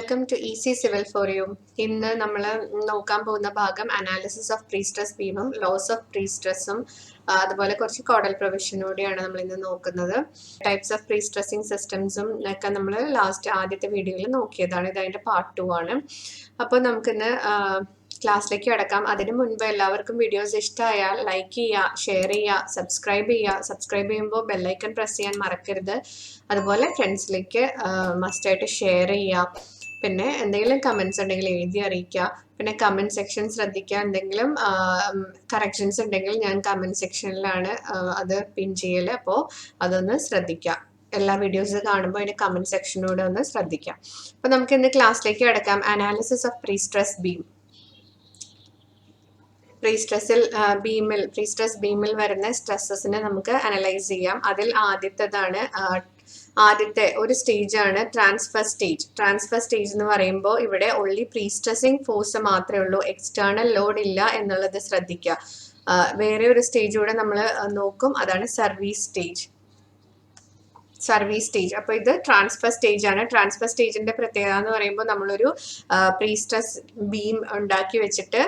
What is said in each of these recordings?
Welcome to easy civil for you. ഇന്ന് നമ്മൾ നോക്കാൻ പോകുന്ന ഭാഗം അനാലിസിസ് ഓഫ് പ്രീ സ്ട്രെസ് ബീമും ലോസ് ഓഫ് പ്രീ സ്ട്രെസ്സും അതുപോലെ കുറച്ച് കോഡൽ പ്രൊവിഷനോടെയാണ് നമ്മൾ ഇന്ന് നോക്കുന്നത്. ടൈപ്സ് ഓഫ് പ്രീ സ്ട്രെസ്സിങ് സിസ്റ്റംസും ഒക്കെ നമ്മൾ ആദ്യത്തെ വീഡിയോയിൽ നോക്കിയതാണ്. ഇത് അതിൻ്റെ പാർട്ട് 2 ആണ്. അപ്പോൾ നമുക്കിന്ന് ക്ലാസ്സിലേക്ക് കിടക്കാം. അതിനു മുൻപ് എല്ലാവർക്കും വീഡിയോസ് ഇഷ്ടമായാൽ ലൈക്ക് ചെയ്യുക, ഷെയർ ചെയ്യുക, സബ്സ്ക്രൈബ് ചെയ്യുമ്പോൾ ബെല്ലൈക്കൺ പ്രസ് ചെയ്യാൻ മറക്കരുത്. അതുപോലെ ഫ്രണ്ട്സിലേക്ക് മസ്റ്റായിട്ട് ഷെയർ ചെയ്യുക. പിന്നെ എന്തെങ്കിലും കമൻസ് ഉണ്ടെങ്കിൽ എഴുതി അറിയിക്കുക. പിന്നെ കമൻറ്റ് സെക്ഷൻ ശ്രദ്ധിക്കുക. എന്തെങ്കിലും കറക്ഷൻസ് ഉണ്ടെങ്കിൽ ഞാൻ കമൻറ്റ് സെക്ഷനിലാണ് അത് പിൻ ചെയ്യൽ. അപ്പോൾ അതൊന്ന് ശ്രദ്ധിക്കുക. എല്ലാ വീഡിയോസ് കാണുമ്പോൾ അതിൻ്റെ കമൻറ്റ് സെക്ഷനോട് ഒന്ന് ശ്രദ്ധിക്കാം. അപ്പോൾ നമുക്ക് ഇന്ന് ക്ലാസ്സിലേക്ക് കിടക്കാം. Analysis of pre stress beam. Pre stress ബീമിൽ വരുന്ന സ്ട്രെസ്സസിനെ നമുക്ക് അനലൈസ് ചെയ്യാം. അതിൽ ആദ്യത്തെ ഒരു സ്റ്റേജാണ് ട്രാൻസ്ഫർ സ്റ്റേജ്. ട്രാൻസ്ഫർ സ്റ്റേജ് എന്ന് പറയുമ്പോൾ ഇവിടെ ഓൺലി പ്രീ സ്ട്രെസ്സിങ് ഫോഴ്സ് മാത്രമേ ഉള്ളൂ, എക്സ്റ്റേണൽ ലോഡ് ഇല്ല എന്നുള്ളത് ശ്രദ്ധിക്കുക. വേറെ ഒരു സ്റ്റേജ് കൂടെ നമ്മൾ നോക്കും, അതാണ് സർവീസ് സ്റ്റേജ്. അപ്പോൾ ഇത് ട്രാൻസ്ഫർ സ്റ്റേജ് ആണ്. ട്രാൻസ്ഫർ സ്റ്റേജിന്റെ പ്രത്യേകത എന്ന് പറയുമ്പോൾ നമ്മളൊരു പ്രീ സ്ട്രെസ് ബീം ഉണ്ടാക്കി വെച്ചിട്ട്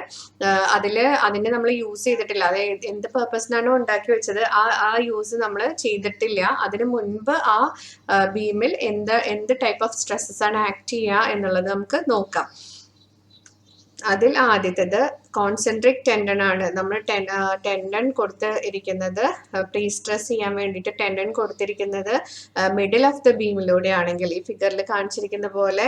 അതിനെ നമ്മൾ യൂസ് ചെയ്തിട്ടില്ല. അത് എന്ത് പർപ്പസിനാണോ ഉണ്ടാക്കി വെച്ചത് ആ യൂസ് നമ്മൾ ചെയ്തിട്ടില്ല. അതിനു മുൻപ് ആ ബീമിൽ എന്ത് ടൈപ്പ് ഓഫ് സ്ട്രെസ്സസ് ആണ് ആക്ട് ചെയ്യുക എന്നുള്ളത് നമുക്ക് നോക്കാം. അതിൽ ആദ്യത്തേത് കോൺസെൻട്രിക് ടെൻഡൻ ആണ്. നമ്മൾ ടെൻഡൻ കൊടുത്തിരിക്കുന്നത് പ്രീ സ്ട്രെസ് ചെയ്യാൻ വേണ്ടിയിട്ട് ടെൻഡൻ കൊടുത്തിരിക്കുന്നത് മിഡിൽ ഓഫ് ദ ബീമിലൂടെ ആണെങ്കിൽ, ഈ ഫിഗറിൽ കാണിച്ചിരിക്കുന്ന പോലെ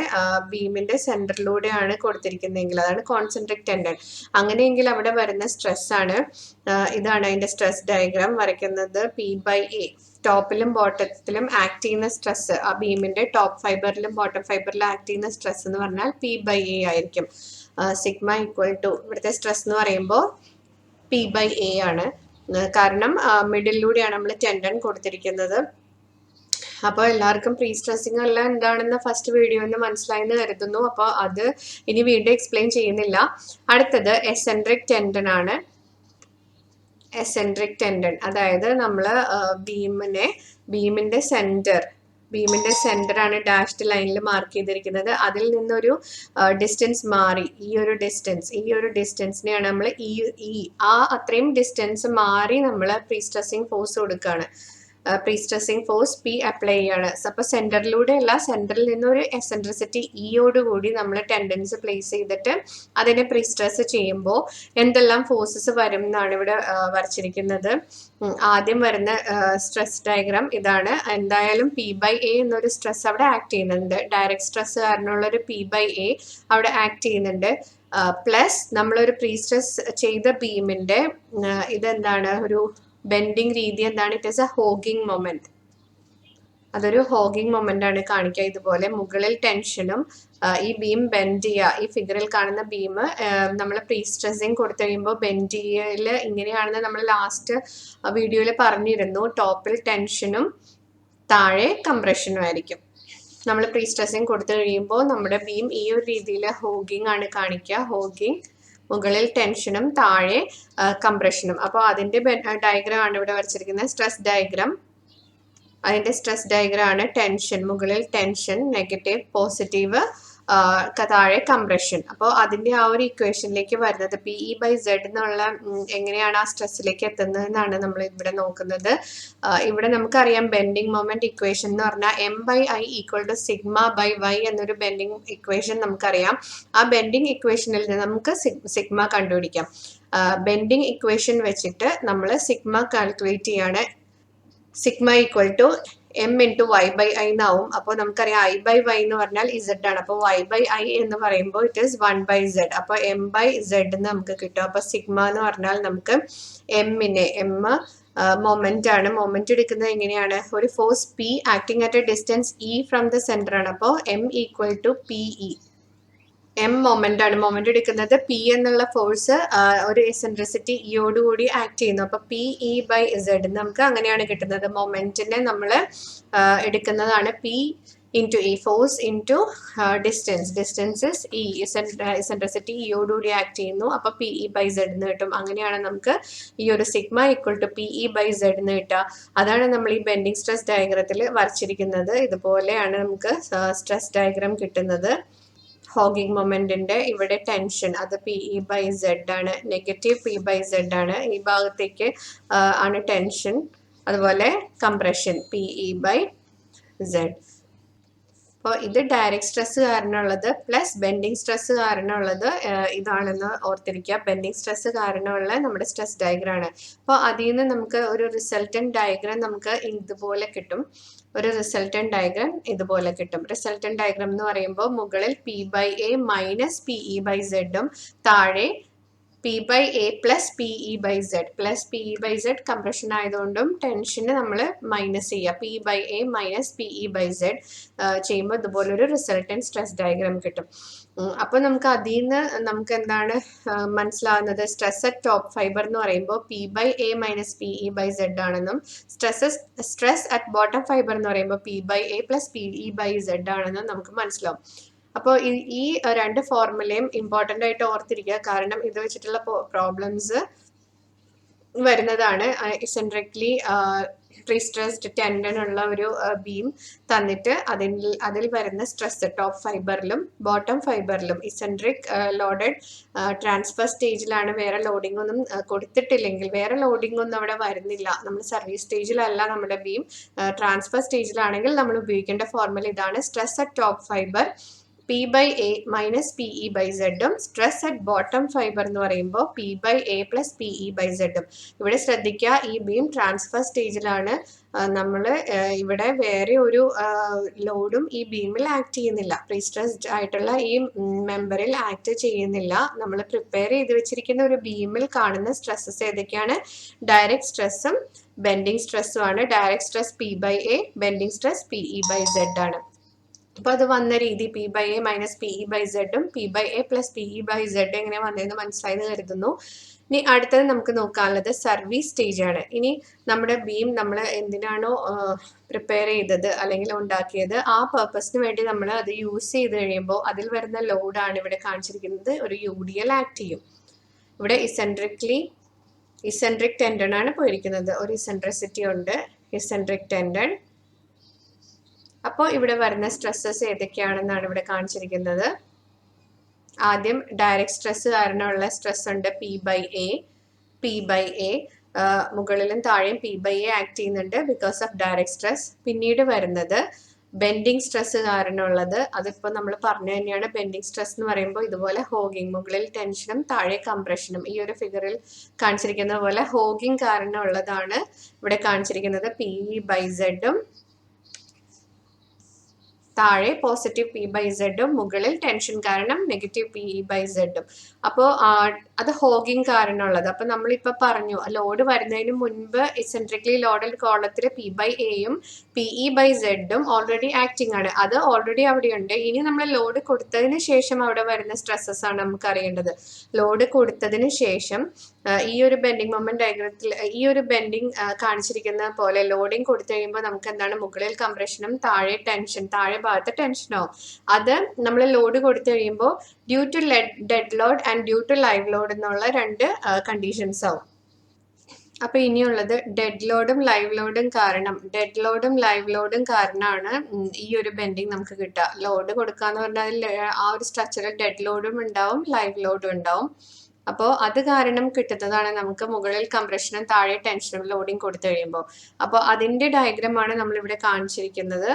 ബീമിന്റെ സെന്ററിലൂടെയാണ് കൊടുത്തിരിക്കുന്നതെങ്കിൽ അതാണ് കോൺസെൻട്രിക് ടെൻഡൻ. അങ്ങനെയെങ്കിൽ അവിടെ വരുന്ന സ്ട്രെസ് ആണ്, ഇതാണ് അതിന്റെ സ്ട്രെസ് ഡയഗ്രാം വരയ്ക്കുന്നത്. P/A ടോപ്പിലും ബോട്ടത്തിലും ആക്ട് ചെയ്യുന്ന സ്ട്രെസ്, ആ ബീമിന്റെ ടോപ്പ് ഫൈബറിലും ബോട്ടം ഫൈബറിലും ആക്ട് ചെയ്യുന്ന സ്ട്രെസ് എന്ന് പറഞ്ഞാൽ P/A ആയിരിക്കും. സിഗ്മ ഈക്വൽ ടു, ഇവിടുത്തെ സ്ട്രെസ് എന്ന് പറയുമ്പോൾ P/A ആണ്. കാരണം മിഡിലൂടെയാണ് നമ്മൾ ടെൻഡൻ കൊടുത്തിരിക്കുന്നത്. അപ്പോൾ എല്ലാവർക്കും പ്രീ സ്ട്രെസ്സിങ് എല്ലാം എന്താണെന്ന് ഫസ്റ്റ് വീഡിയോന്ന് മനസ്സിലായെന്ന് കരുതുന്നു. അപ്പോൾ അത് ഇനി വീണ്ടും എക്സ്പ്ലെയിൻ ചെയ്യുന്നില്ല. അടുത്തത് എസെൻട്രിക് ടെൻഡൻ ആണ്. എസെൻട്രിക് ടെൻഡൻ അതായത് നമ്മൾ ബീമിന്റെ സെന്റർ ആണ് ഡാഷ്ഡ് ലൈനിൽ മാർക്ക് ചെയ്തിരിക്കുന്നത്. അതിൽ നിന്നൊരു ഡിസ്റ്റൻസ് മാറി, ഈ ഒരു ഡിസ്റ്റൻസിനെയാണ് നമ്മൾ അത്രയും ഡിസ്റ്റൻസ് മാറി നമ്മൾ പ്രീ സ്ട്രെസ്സിങ് ഫോഴ്സ് കൊടുക്കുകയാണ്. Pre stressing force P apply ചെയ്യാണ്. അപ്പോൾ സെന്ററിലൂടെ അല്ല, സെന്ററിൽ നിന്നൊരു എസെൻട്രിസിറ്റി ഇയോടുകൂടി നമ്മൾ ടെൻഡൻസ് പ്ലേസ് ചെയ്തിട്ട് അതിനെ പ്രീ സ്ട്രെസ് ചെയ്യുമ്പോൾ എന്തെല്ലാം ഫോഴ്സസ് വരും എന്നാണ് ഇവിടെ വരച്ചിരിക്കുന്നത്. ആദ്യം വരുന്ന സ്ട്രെസ് ഡയഗ്രാം ഇതാണ്. എന്തായാലും P/A എന്നൊരു സ്ട്രെസ് അവിടെ ആക്ട് ചെയ്യുന്നുണ്ട്. ഡയറക്റ്റ് സ്ട്രെസ് കാരണമുള്ളൊരു P/A അവിടെ ആക്ട് ചെയ്യുന്നുണ്ട്. പ്ലസ് നമ്മളൊരു പ്രീ സ്ട്രെസ് ചെയ്ത ബീമിന്റെ ഇതെന്താണ്, ഒരു ബെൻഡിങ് രീതി എന്താണ്? It is A hogging moment. അതൊരു ഹോഗിങ് മൊമെന്റ് ആണ് കാണിക്കുക. ഇതുപോലെ മുകളിൽ ടെൻഷനും ഈ ബീം ബെൻഡ് ചെയ്യുക. ഈ ഫിഗറിൽ കാണുന്ന ബീം നമ്മൾ പ്രീ സ്ട്രെസ്സിങ് കൊടുത്തു കഴിയുമ്പോൾ ബെൻഡ് ചെയ്യൽ ഇങ്ങനെയാണെന്ന് നമ്മൾ ലാസ്റ്റ് വീഡിയോയിൽ പറഞ്ഞിരുന്നു. ടോപ്പിൽ ടെൻഷനും താഴെ കംപ്രഷനും ആയിരിക്കും. നമ്മൾ പ്രീ സ്ട്രെസ്സിങ് കൊടുത്തു കഴിയുമ്പോൾ നമ്മുടെ ബീം ഈ ഒരു രീതിയിൽ ഹോഗിങ് ആണ് കാണിക്കുക. ഹോഗിങ്, മുകളിൽ ടെൻഷനും താഴെ കംപ്രഷനും. അപ്പോൾ അതിന്റെ ഡയഗ്രാം ആണ് ഇവിടെ വരച്ചിരിക്കുന്നത്, സ്ട്രെസ് ഡയഗ്രാം. അതിന്റെ സ്ട്രെസ് ഡയഗ്രാം ആണ് ടെൻഷൻ, മുകളിൽ ടെൻഷൻ, നെഗറ്റീവ്, പോസിറ്റീവ്, താഴെ കംപ്രഷൻ. അപ്പോൾ അതിന്റെ ആ ഒരു ഇക്വേഷനിലേക്ക് വരുന്നത് PE/Z എന്നുള്ള എങ്ങനെയാണ് ആ സ്ട്രെസ്സിലേക്ക് എത്തുന്നത് എന്നാണ് നമ്മൾ ഇവിടെ നോക്കുന്നത്. ഇവിടെ നമുക്കറിയാം ബെൻഡിങ് മൊമെന്റ് ഇക്വേഷൻ എന്ന് പറഞ്ഞാൽ M/I ഈക്വൽ ടു സിഗ്മ/Y എന്നൊരു ബെൻഡിങ് ഇക്വേഷൻ നമുക്കറിയാം. ആ ബെൻഡിങ് ഇക്വേഷനിൽ നിന്ന് നമുക്ക് സിഗ്മ കണ്ടുപിടിക്കാം. ബെൻഡിങ് ഇക്വേഷൻ വെച്ചിട്ട് നമ്മൾ സിഗ്മ കാൽക്കുലേറ്റ് ചെയ്യാണ്. Sigma equal to M × Y/I എന്നാവും. അപ്പോൾ നമുക്കറിയാം I/Y എന്ന് പറഞ്ഞാൽ Z ആണ്. അപ്പോൾ Y/I എന്ന് പറയുമ്പോൾ ഇറ്റ് ഈസ് 1/Z. അപ്പോൾ M/Z എന്ന് നമുക്ക് കിട്ടും. അപ്പോൾ സിഗ്മ എന്ന് പറഞ്ഞാൽ നമുക്ക് M മൊമെന്റ് ആണ്. മൊമെന്റ് എടുക്കുന്നത് എങ്ങനെയാണ്? ഒരു force P acting at a distance E from the centre ആണ്. അപ്പോൾ M equal to PE. M moment ആണ്. മൊമെന്റ് എടുക്കുന്നത് P എന്നുള്ള ഫോഴ്സ് ഒരു എസെൻട്രിസിറ്റി ഇയോടുകൂടി ആക്ട് ചെയ്യുന്നു. അപ്പൊ PE/Z നമുക്ക് അങ്ങനെയാണ് കിട്ടുന്നത്. മൊമെന്റിനെ നമ്മൾ എടുക്കുന്നതാണ് P × E, force into distance is E. Eccentricity ഇയോടുകൂടി ആക്ട് ചെയ്യുന്നു. അപ്പൊ PE/Z എന്ന് കിട്ടും. അങ്ങനെയാണ് നമുക്ക് ഈ ഒരു സിഗ്മ ഈക്വൽ ടു PE/Z എന്ന് കിട്ടുക. അതാണ് നമ്മൾ ഈ ബെൻഡിങ് സ്ട്രെസ് ഡയഗ്രത്തിൽ വരച്ചിരിക്കുന്നത്. ഇതുപോലെയാണ് നമുക്ക് സ്ട്രെസ് ഡയഗ്രാം കിട്ടുന്നത്. ഹോഗിങ് മൊമെന്റിന്റെ ഇവിടെ ടെൻഷൻ അത് PE/Z ആണ്, നെഗറ്റീവ് P/Z ആണ്. ഈ ഭാഗത്തേക്ക് ആണ് ടെൻഷൻ. അതുപോലെ കംപ്രഷൻ PE/Z. അപ്പോൾ ഇത് ഡയറക്റ്റ് സ്ട്രെസ് കാരണമുള്ളത് പ്ലസ് ബെൻഡിങ് സ്ട്രെസ് കാരണമുള്ളത് ഇതാണെന്ന് ഓർത്തിരിക്കുക. ബെൻഡിങ് സ്ട്രെസ് കാരണമുള്ള നമ്മുടെ സ്ട്രെസ് ഡയഗ്രം ആണ്. അപ്പോൾ അതിൽ നിന്ന് നമുക്ക് ഒരു റിസൾട്ടന്റ് ഡയഗ്രം നമുക്ക് ഇതുപോലെ കിട്ടും. ഒരു റിസൾട്ടന്റ് ഡയഗ്രം ഇതുപോലെ കിട്ടും. റിസൾട്ടന്റ് ഡയഗ്രം എന്ന് പറയുമ്പോൾ മുകളിൽ P/A മൈനസ് PE/Z താഴെ P/A plus PE/Z. Plus PE/Z compression ആയതുകൊണ്ടും ടെൻഷന് നമ്മൾ മൈനസ് ചെയ്യുക. P/A മൈനസ് PE/Z ചെയ്യുമ്പോൾ ഇതുപോലൊരു റിസൾട്ടന്റ് സ്ട്രെസ് ഡയഗ്രാം കിട്ടും. അപ്പൊ നമുക്ക് അതിൽ നിന്ന് നമുക്ക് എന്താണ് മനസ്സിലാവുന്നത്? സ്ട്രെസ് അറ്റ് ടോപ്പ് ഫൈബർ എന്ന് പറയുമ്പോൾ P/A മൈനസ് PE/Z ആണെന്നും സ്ട്രെസ് അറ്റ് ബോട്ടം ഫൈബർ എന്ന് പറയുമ്പോൾ P/A പ്ലസ് PE/Z ആണെന്നും നമുക്ക് മനസ്സിലാവും. അപ്പോൾ ഈ രണ്ട് ഫോർമുലയും ഇമ്പോർട്ടൻ്റ് ആയിട്ട് ഓർത്തിരിക്കുക. കാരണം ഇത് വെച്ചിട്ടുള്ള പ്രോബ്ലംസ് വരുന്നതാണ്. ഇസെൻട്രിക്കലി പ്രീസ്ട്രെസ്ഡ് ടെൻഡൻ ഉള്ള ഒരു ബീം തന്നിട്ട് അതിൽ വരുന്ന സ്ട്രെസ് ടോപ്പ് ഫൈബറിലും ബോട്ടം ഫൈബറിലും ഇസെൻട്രിക് ലോഡഡ് ട്രാൻസ്ഫർ സ്റ്റേജിലാണ്, വേറെ ലോഡിംഗ് ഒന്നും കൊടുത്തിട്ടില്ലെങ്കിൽ, വേറെ ലോഡിംഗ് ഒന്നും അവിടെ വരുന്നില്ല, നമ്മൾ സർവീസ് സ്റ്റേജിലല്ല നമ്മുടെ ബീം, ട്രാൻസ്ഫർ സ്റ്റേജിലാണെങ്കിൽ നമ്മൾ ഉപയോഗിക്കേണ്ട ഫോർമുല ഇതാണ്. Stress at top fibre P/A minus PE/Z ഉം സ്ട്രെസ് അറ്റ് ബോട്ടം ഫൈബർ എന്ന് പറയുമ്പോൾ P/A പ്ലസ് PE/Z ഉം. ഇവിടെ ശ്രദ്ധിക്കുക, ഈ ബീം ട്രാൻസ്ഫർ സ്റ്റേജിലാണ്. നമ്മൾ ഇവിടെ വേറെ ഒരു ലോഡും ഈ ബീമിൽ ആക്ട് ചെയ്യുന്നില്ല, പ്രീസ്ട്രെസ്ഡ് ആയിട്ടുള്ള ഈ മെമ്പറിൽ ആക്ട് ചെയ്യുന്നില്ല. നമ്മൾ പ്രിപ്പയർ ചെയ്ത് വെച്ചിരിക്കുന്ന ഒരു ബീമിൽ കാണുന്ന സ്ട്രെസ്സസ് ഏതൊക്കെയാണ്? ഡയറക്റ്റ് സ്ട്രെസ്സും ബെൻഡിങ് സ്ട്രെസ്സും ആണ്. Direct stress P/A, bending stress PE/Z ആണ്. അപ്പൊ അത് വന്ന രീതി P/A മൈനസ് PE/Z ഉം P/A പ്ലസ് PE/Z എങ്ങനെ വന്നതെന്ന് മനസ്സിലായെന്ന് കരുതുന്നു. ഇനി അടുത്തത് നമുക്ക് നോക്കാനുള്ളത് സർവീസ് സ്റ്റേജ് ആണ്. ഇനി നമ്മുടെ ബീം നമ്മൾ എന്തിനാണോ പ്രിപ്പയർ ചെയ്തത് അല്ലെങ്കിൽ ഉണ്ടാക്കിയത്, ആ പർപ്പസിന് വേണ്ടി നമ്മൾ അത് യൂസ് ചെയ്ത് കഴിയുമ്പോൾ അതിൽ വരുന്ന ലോഡാണ് ഇവിടെ കാണിച്ചിരിക്കുന്നത്. ഒരു UDL ആക്ട് ചെയ്യും. ഇവിടെ ഇസെൻട്രിക് ടെൻഡൺ ആണ് പോയിരിക്കുന്നത്. ഒരു ഇസെൻട്രിസിറ്റി ഉണ്ട്, ഇസെൻട്രിക് ടെൻഡൺ. അപ്പോൾ ഇവിടെ വരുന്ന സ്ട്രെസ്സസ് ഏതൊക്കെയാണെന്നാണ് ഇവിടെ കാണിച്ചിരിക്കുന്നത്. ആദ്യം ഡയറക്റ്റ് സ്ട്രെസ് കാരണമുള്ള സ്ട്രെസ് ഉണ്ട് P/A. മുകളിലും താഴെയും P/A ആക്ട് ചെയ്യുന്നുണ്ട് ബിക്കോസ് ഓഫ് ഡയറക്റ്റ് സ്ട്രെസ്. പിന്നീട് വരുന്നത് ബെൻഡിങ് സ്ട്രെസ് കാരണമുള്ളത്, അതിപ്പോൾ നമ്മൾ പറഞ്ഞു തന്നെയാണ്. ബെൻഡിങ് സ്ട്രെസ് എന്ന് പറയുമ്പോൾ ഇതുപോലെ ഹോഗിങ്, മുകളിൽ ടെൻഷനും താഴെ കംപ്രഷനും. ഈ ഒരു ഫിഗറിൽ കാണിച്ചിരിക്കുന്ന പോലെ ഹോഗിങ് കാരണമുള്ളതാണ് ഇവിടെ കാണിച്ചിരിക്കുന്നത്. PE/Z ഉം താഴെ പോസിറ്റീവ് P/Z ഉം മുകളിൽ ടെൻഷൻ കാരണം നെഗറ്റീവ് PE/Z ഉം. അപ്പോൾ അത് ഹോഗിങ് കാരണമുള്ളത്. അപ്പൊ നമ്മളിപ്പോ പറഞ്ഞു ലോഡ് വരുന്നതിന് മുൻപ് ഇസെൻട്രിക്കലി ലോഡഡ് കോളത്തിൽ P/A യും PE/Z ഉം ഓൾറെഡി ആക്ടിങ് ആണ്. അത് ഓൾറെഡി അവിടെയുണ്ട്. ഇനി നമ്മൾ ലോഡ് കൊടുത്തതിന് ശേഷം അവിടെ വരുന്ന സ്ട്രെസ്സസ് ആണ് നമുക്ക് അറിയേണ്ടത്. ലോഡ് കൊടുത്തതിന് ശേഷം ഈ ഒരു ബെൻഡിങ് മൊമെന്റ് ഡയഗ്രത്തിൽ ഈ ഒരു ബെൻഡിങ് കാണിച്ചിരിക്കുന്ന പോലെ ലോഡിങ് കൊടുത്തു കഴിയുമ്പോൾ നമുക്ക് എന്താണ്? മുകളിൽ കംപ്രഷനും താഴെ ടെൻഷൻ, താഴെ ഭാഗത്ത് ടെൻഷനോ. അത് നമ്മൾ ലോഡ് കൊടുത്തു കഴിയുമ്പോൾ due to dead load and due to live load എന്നുള്ള രണ്ട് കണ്ടീഷൻസ് ആവും. അപ്പൊ ഇനിയുള്ളത് ഡെഡ് ലോഡും ലൈവ് ലോഡും കാരണമാണ് ഈ ഒരു ബെൻഡിങ് നമുക്ക് കിട്ടുക. ലോഡ് കൊടുക്കാന്ന് പറഞ്ഞാൽ അതിൽ ആ ഒരു സ്ട്രക്ചറിൽ ഡെഡ് ലോഡും ഉണ്ടാവും, ലൈവ് ലോഡും ഉണ്ടാവും. അപ്പോൾ അത് കാരണം കിട്ടുന്നതാണ് നമുക്ക് മുകളിൽ കംപ്രഷനും താഴെ ടെൻഷനും ലോഡിങ് കൊടുത്തു കഴിയുമ്പോൾ. അപ്പോൾ അതിന്റെ ഡയഗ്രമാണ് നമ്മൾ ഇവിടെ കാണിച്ചിരിക്കുന്നത്.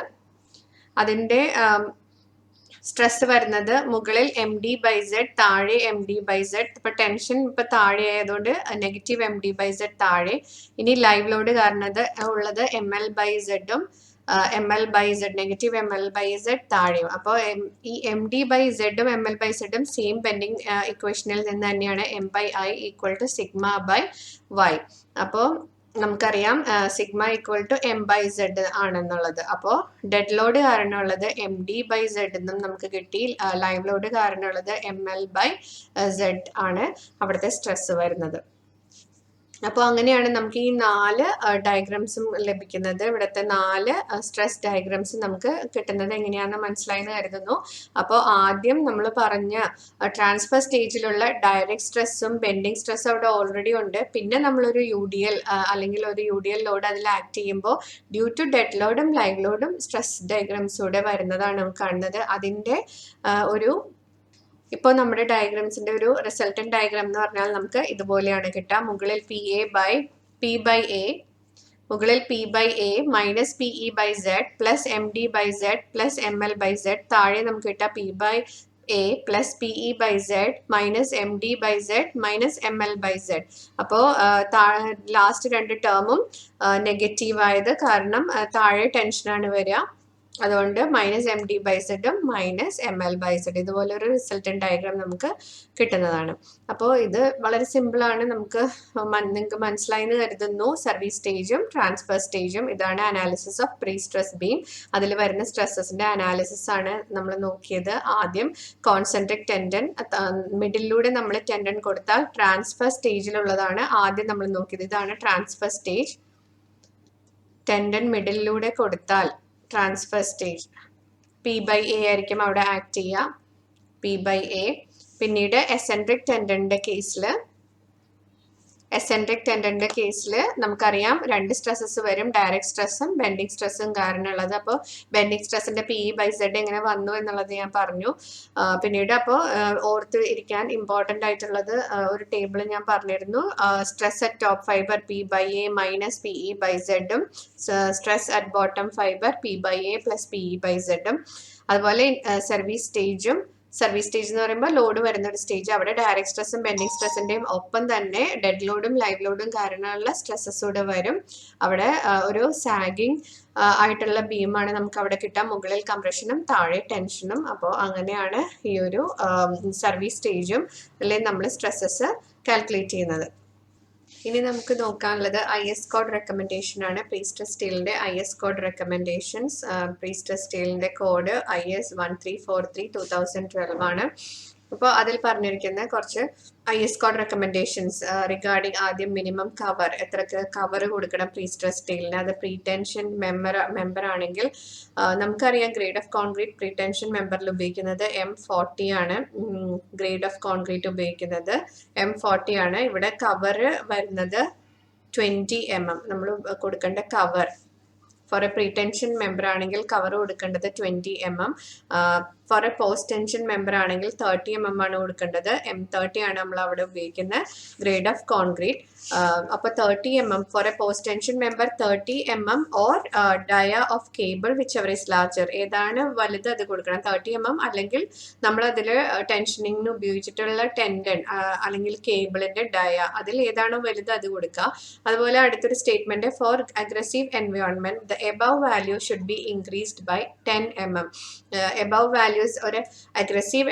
അതിന്റെ സ്ട്രെസ് വരുന്നത് മുകളിൽ MD/Z, താഴെ MD/Z. ഇപ്പൊ ടെൻഷൻ ഇപ്പൊ താഴെ ആയതുകൊണ്ട് നെഗറ്റീവ് MD/Z താഴെ. ഇനി ലൈവ് ലോഡ് കാരണം ഉള്ളത് ML/Z ഉം ML/Z, നെഗറ്റീവ് ML/Z താഴെയും. അപ്പോൾ ഈ MD/Z ഉം ML/Z ഉം സെയിം ബെൻഡിങ് ഇക്വേഷനിൽ നിന്ന് തന്നെയാണ് M/I ഈക്വൽ ടു സിഗ്മ/Y. അപ്പോൾ നമുക്കറിയാം സിഗ്മ ഈക്വൽ ടു M/Z ആണെന്നുള്ളത്. അപ്പോൾ ഡെഡ് ലോഡ് കാരണമുള്ളത് MD/Z എന്നും നമുക്ക് കിട്ടി. ലൈവ് ലോഡ് കാരണമുള്ളത് ML/Z ആണ് അവിടുത്തെ സ്ട്രെസ് വരുന്നത്. അപ്പോൾ അങ്ങനെയാണ് നമുക്ക് ഈ 4 ഡയഗ്രാംസും ലഭിക്കുന്നത്. ഇവിടുത്തെ 4 സ്ട്രെസ് ഡയഗ്രാംസ് നമുക്ക് കിട്ടുന്നത് എങ്ങനെയാണെന്ന് മനസ്സിലായെന്ന് കരുതുന്നു. അപ്പോൾ ആദ്യം നമ്മൾ പറഞ്ഞ ട്രാൻസ്ഫർ സ്റ്റേജിലുള്ള ഡയറക്റ്റ് സ്ട്രെസ്സും ബെൻഡിങ് സ്ട്രെസ്സും അവിടെ ഓൾറെഡി ഉണ്ട്. പിന്നെ നമ്മളൊരു UDL അല്ലെങ്കിൽ ഒരു UDL ലോഡ് അതിൽ ആക്ട് ചെയ്യുമ്പോൾ ഡ്യൂ ടു ഡെഡ് ലോഡും ലൈവ് ലോഡും സ്ട്രെസ് ഡയഗ്രാംസ് കൂടെ വരുന്നതാണ് നമുക്ക് കാണുന്നത്. അതിൻ്റെ ഒരു ഇപ്പോൾ നമ്മുടെ ഡയഗ്രാംസിന്റെ ഒരു റിസൾട്ടന്റ് ഡയഗ്രാം എന്ന് പറഞ്ഞാൽ നമുക്ക് ഇതുപോലെയാണ് കിട്ടുക. മുകളിൽ P/A, മുകളിൽ P/A minus PE by Z plus MD by Z plus ML by Z. താഴെ നമുക്ക് കിട്ടുക P/A plus PE by Z minus MD by Z minus ML by Z. അപ്പോൾ ലാസ്റ്റ് രണ്ട് ടേമും നെഗറ്റീവ് ആയത് കാരണം താഴെ ടെൻഷനാണ് വരിക. അതുകൊണ്ട് മൈനസ് MD ബൈ സെഡും മൈനസ് ML ബൈ സെഡ് ഇതുപോലെ ഒരു റിസൾട്ടന്റ് ഡയഗ്രാം നമുക്ക് കിട്ടുന്നതാണ്. അപ്പോൾ ഇത് വളരെ സിമ്പിളാണ്. നിങ്ങൾക്ക് മനസ്സിലായി എന്ന് കരുതുന്നു. സർവീസ് സ്റ്റേജും ട്രാൻസ്ഫർ സ്റ്റേജും ഇതാണ് analysis of pre stress beam. അതിൽ വരുന്ന സ്ട്രെസ്സസിന്റെ അനാലിസിസ് ആണ് നമ്മൾ നോക്കിയത്. ആദ്യം കോൺസെൻട്രിക് ടെൻഡൻ മിഡിലൂടെ നമ്മൾ ടെൻഡൻ കൊടുത്താൽ ട്രാൻസ്ഫർ സ്റ്റേജിലുള്ളതാണ് ആദ്യം നമ്മൾ നോക്കിയത്. ഇതാണ് ട്രാൻസ്ഫർ സ്റ്റേജ്. ടെൻഡൻ മിഡിലൂടെ കൊടുത്താൽ ട്രാൻസ്ഫർ സ്റ്റേജ് P/A ആയിരിക്കും അവിടെ ആക്ട് ചെയ്യുക. P/A. പിന്നീട് എസെൻട്രിക് ടെൻഡന്റെ കേസിൽ നമുക്കറിയാം രണ്ട് സ്ട്രെസ്സസ് വരും, ഡയറക്റ്റ് സ്ട്രെസ്സും ബെൻഡിങ് സ്ട്രെസ്സും കാരണമുള്ളത്. അപ്പോൾ ബെൻഡിങ് സ്ട്രെസ്സിന്റെ PE ബൈ Z എങ്ങനെ വന്നു എന്നുള്ളത് ഞാൻ പറഞ്ഞു. പിന്നീട് അപ്പോൾ ഓർത്ത് ഇരിക്കാൻ ഇമ്പോർട്ടൻ്റ് ആയിട്ടുള്ളത് ഒരു ടേബിൾ ഞാൻ പറഞ്ഞിരുന്നു. Stress at top fibre P/A minus PE by സെഡും stress at bottom fibre P/A plus PE by സെഡും. അതുപോലെ സർവീസ് സ്റ്റേജ് എന്ന് പറയുമ്പോൾ ലോഡ് വരുന്ന ഒരു സ്റ്റേജ്. അവിടെ ഡയറക്റ്റ് സ്ട്രെസ്സും ബെൻഡിങ് സ്ട്രെസ്സിന്റെയും ഒപ്പം തന്നെ ഡെഡ് ലോഡും ലൈവ് ലോഡും കാരണമുള്ള സ്ട്രെസ്സസ് കൂടെ വരും. അവിടെ ഒരു സാഗിങ് ആയിട്ടുള്ള ബീമാണ് നമുക്ക് അവിടെ കിട്ടാം. മുകളിൽ കംപ്രഷനും താഴെ ടെൻഷനും. അപ്പോൾ അങ്ങനെയാണ് ഈ ഒരു സർവീസ് സ്റ്റേജും അല്ലെങ്കിൽ നമ്മൾ സ്ട്രെസ്സസ് കാൽക്കുലേറ്റ് ചെയ്യുന്നത്. ഇനി നമുക്ക് നോക്കാനുള്ളത് IS കോഡ് റെക്കമെൻഡേഷൻ ആണ്. പ്രീ സ്ട്രെസ് സ്റ്റീലിന്റെ IS code recommendations. Pre stress സ്റ്റീലിന്റെ കോഡ് IS 1343 2012 ആണ്. അപ്പോൾ അതിൽ പറഞ്ഞിരിക്കുന്ന കുറച്ച് IS കോഡ് റെക്കമെൻഡേഷൻസ് റിഗാർഡിങ് ആദ്യം മിനിമം കവർ, എത്ര കവർ കൊടുക്കണം പ്രീ സ്ട്രെസ് സ്റ്റീലിന്. അത് പ്രീ ടെൻഷൻ മെമ്പർ ആണെങ്കിൽ നമുക്കറിയാം grade of concrete pre tension മെമ്പറിൽ ഉപയോഗിക്കുന്നത് M40 ആണ്. ഗ്രേഡ് ഓഫ് കോൺക്രീറ്റ് ഉപയോഗിക്കുന്നത് M40 ആണ്. ഇവിടെ കവർ വരുന്നത് 20 mm. നമ്മൾ കൊടുക്കേണ്ട cover for a pre tension member ആണെങ്കിൽ കവർ കൊടുക്കേണ്ടത് 20 mm. For a post tension member ആണെങ്കിൽ 30 mm ആണ് കൊടുക്കേണ്ടത്. M30 ആണ് നമ്മൾ അവിടെ ഉപയോഗിക്കുന്ന ഗ്രേഡ് ഓഫ് കോൺക്രീറ്റ്. അപ്പോൾ 30 mm for a post tension member 30 mm or dia of cable whichever is larger. ഏതാണ് വലുത് അത് കൊടുക്കണം. 30 mm അല്ലെങ്കിൽ നമ്മൾ അതിൽ ടെൻഷനിങ്ങിന് ഉപയോഗിച്ചിട്ടുള്ള ടെൻഡൻ അല്ലെങ്കിൽ കേബിളിന്റെ ഡയ അതിൽ ഏതാണോ വലുത് അത് കൊടുക്കുക. അതുപോലെ അടുത്തൊരു statement for aggressive environment the above value should be increased by 10 mm. Above values ഒരു അഗ്രസീവ്